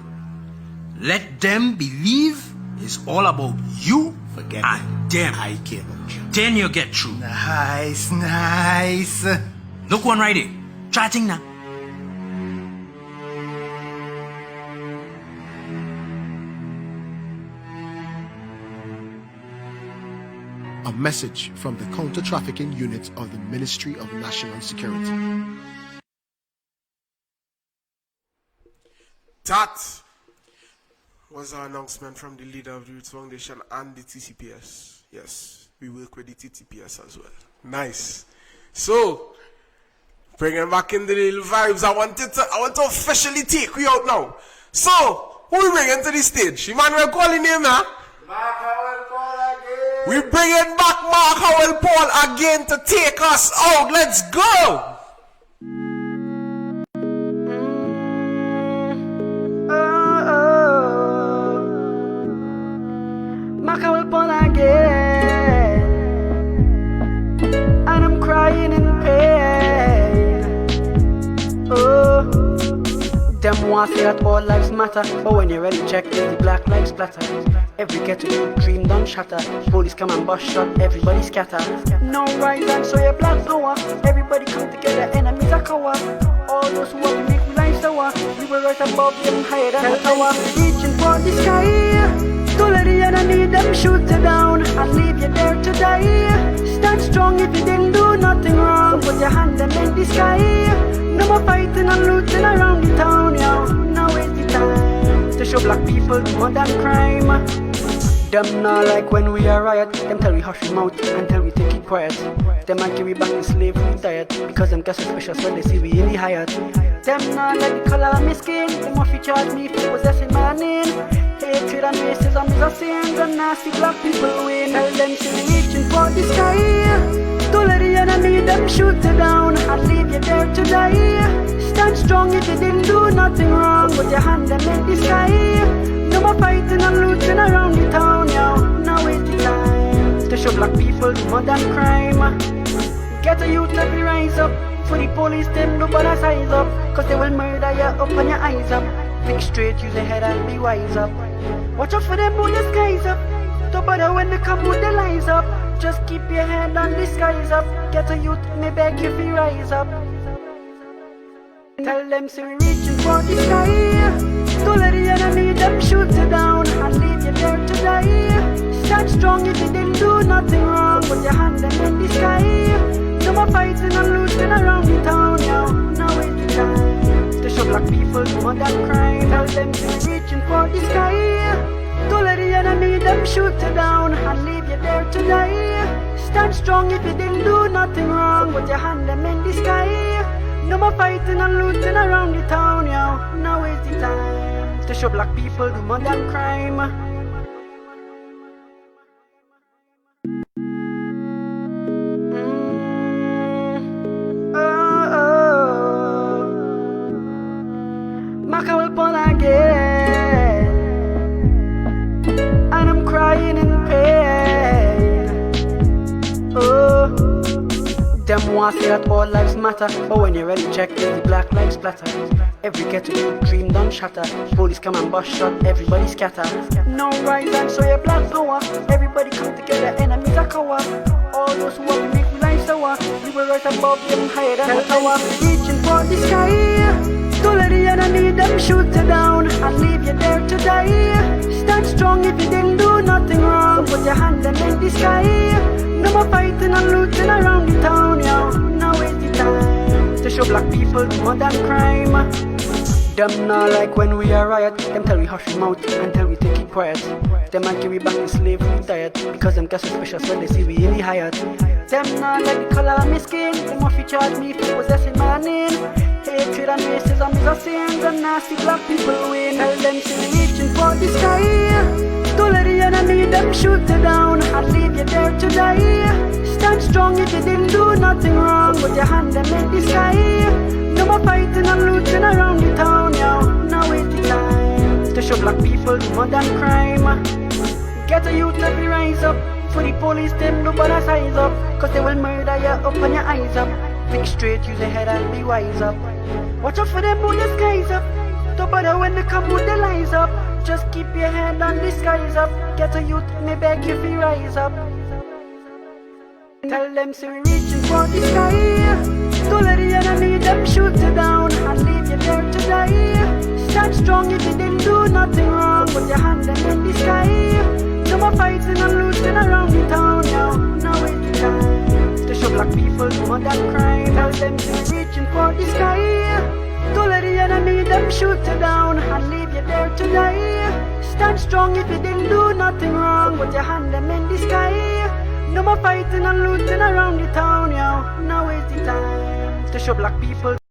Let them believe it's all about you and them.
I care about you.
Then you get through.
Nice, nice.
Look one right there. Try thing now.
A message from the counter-trafficking unit of the Ministry of National Security.
That was our announcement from the leader of the Roots Foundation and the TCPS. Yes, we work with the TTPS as well. Nice. So, bringing back in the little vibes, I want to officially take you out now. So, who we bringing to the stage? Emmanuel calling him, huh? We bringing back Mark Howell Paul again to take us out. Let's go!
Them want say that all lives matter, but when you really check, the black lives splatter. Every ghetto dream done shatter. Police come and bust shot, everybody scatter. No rise and show your black power. Everybody come together, enemies are cover. All those who want to make life sour, we were right above them, higher than the tower. Reaching for the sky, don't let the enemy them shoot you down and leave you there to die. Stand strong if you didn't do nothing wrong. Put your hand them in the sky. No more fighting and looting around the town, yo. Now is the time to show black people the modern crime. Them not like when we are riot. Them tell we hush them out until we take it quiet. Them might give we back the slavery diet because them get suspicious when they see we in the Hyatt. Them not like the color of my skin. Them want to charge me for possessing my name. Hatred and racism is a sin. The nasty black people win. Tell them to be reaching for the sky. Don't let the enemy them shoot you down and leave you there to die. Stand strong if you didn't do nothing wrong. Put your hand them in the sky. No more fighting and looting around the town, yo. Now is the time to show black people the modern crime. Get a youth to be rise up. For the police them no bother size up. Cause they will murder you up and your eyes up. Think straight, use your head and be wise up. Watch out for them who the skies up. Don't bother when they come with the lies up. Just keep your head on the skies up. Get a youth, me beg you fi rise up. Tell them so we reaching for the sky. Don't let the enemy them shoot you down and leave you there to die. Stand strong if you didn't do nothing wrong. Put your hand them in the sky. No more fighting and looting around the town, yo. Now is the time to show black people the modern crime. Tell them to be reaching for the sky. Don't let the enemy them shoot you down and leave you there to die. Stand strong if you didn't do nothing wrong. Put your hand them in the sky. No more fighting and looting around the town, yo. Now is the time to show black people the modern crime. Maka will pull again, and I'm crying in pain. Oh. Them want say that all lives matter, but when you really check, the black lives splatter. Every ghetto dream done shatter. Police come and bust shot, everybody scatter. No rise and show your black power. Everybody come together, enemies are cover. All those who want to make life sour, we were right above them, higher than the tower. Reaching for the sky. Don't let the enemy them shoot you down and leave you there to die. Stand strong if you didn't do nothing wrong. Put your hand them in the sky. No more fighting and looting around the town, yo. Now is the time to show black people the modern crime. Them not like when we are riot. Them tell we hush them out until we take it quiet. Them might give we back the slavery diet because them get suspicious when they see we in the Hyatt. Them not like the color of my skin. Them want to charge me for possessing my name. Hatred and racism is a sin. The nasty black people win. Tell them to be reaching for the sky. Don't let the enemy them shoot you down and leave you there to die. Stand strong if you didn't do nothing wrong. Put your hand them in the sky. No more fighting and looting around the town, yo. Now is the time to show black people the modern crime. Get a youth to be rise up. For the police them no bother size up. Cause they will murder you up and your eyes up. Think straight, use your head and be wise up. Watch out for them who the skies up. Don't bother when they come with the lies up. Just keep your hand on the skies up. Get a youth, me beg you fi rise up. Tell them so we reaching for the sky. Don't let the enemy them shoot you down and leave you there to die. Stand strong if you didn't do nothing wrong. Put your hand them in the sky. No more fighting and looting around the town, yo. Now is the time to show black people the modern crime. Tell them to be reaching for the sky. Don't let the enemy them shoot you down and leave you there to die. Stand strong if you didn't do nothing wrong. Put your hand them in the sky. No more fighting and looting around the town, yo. Now is the time to show black people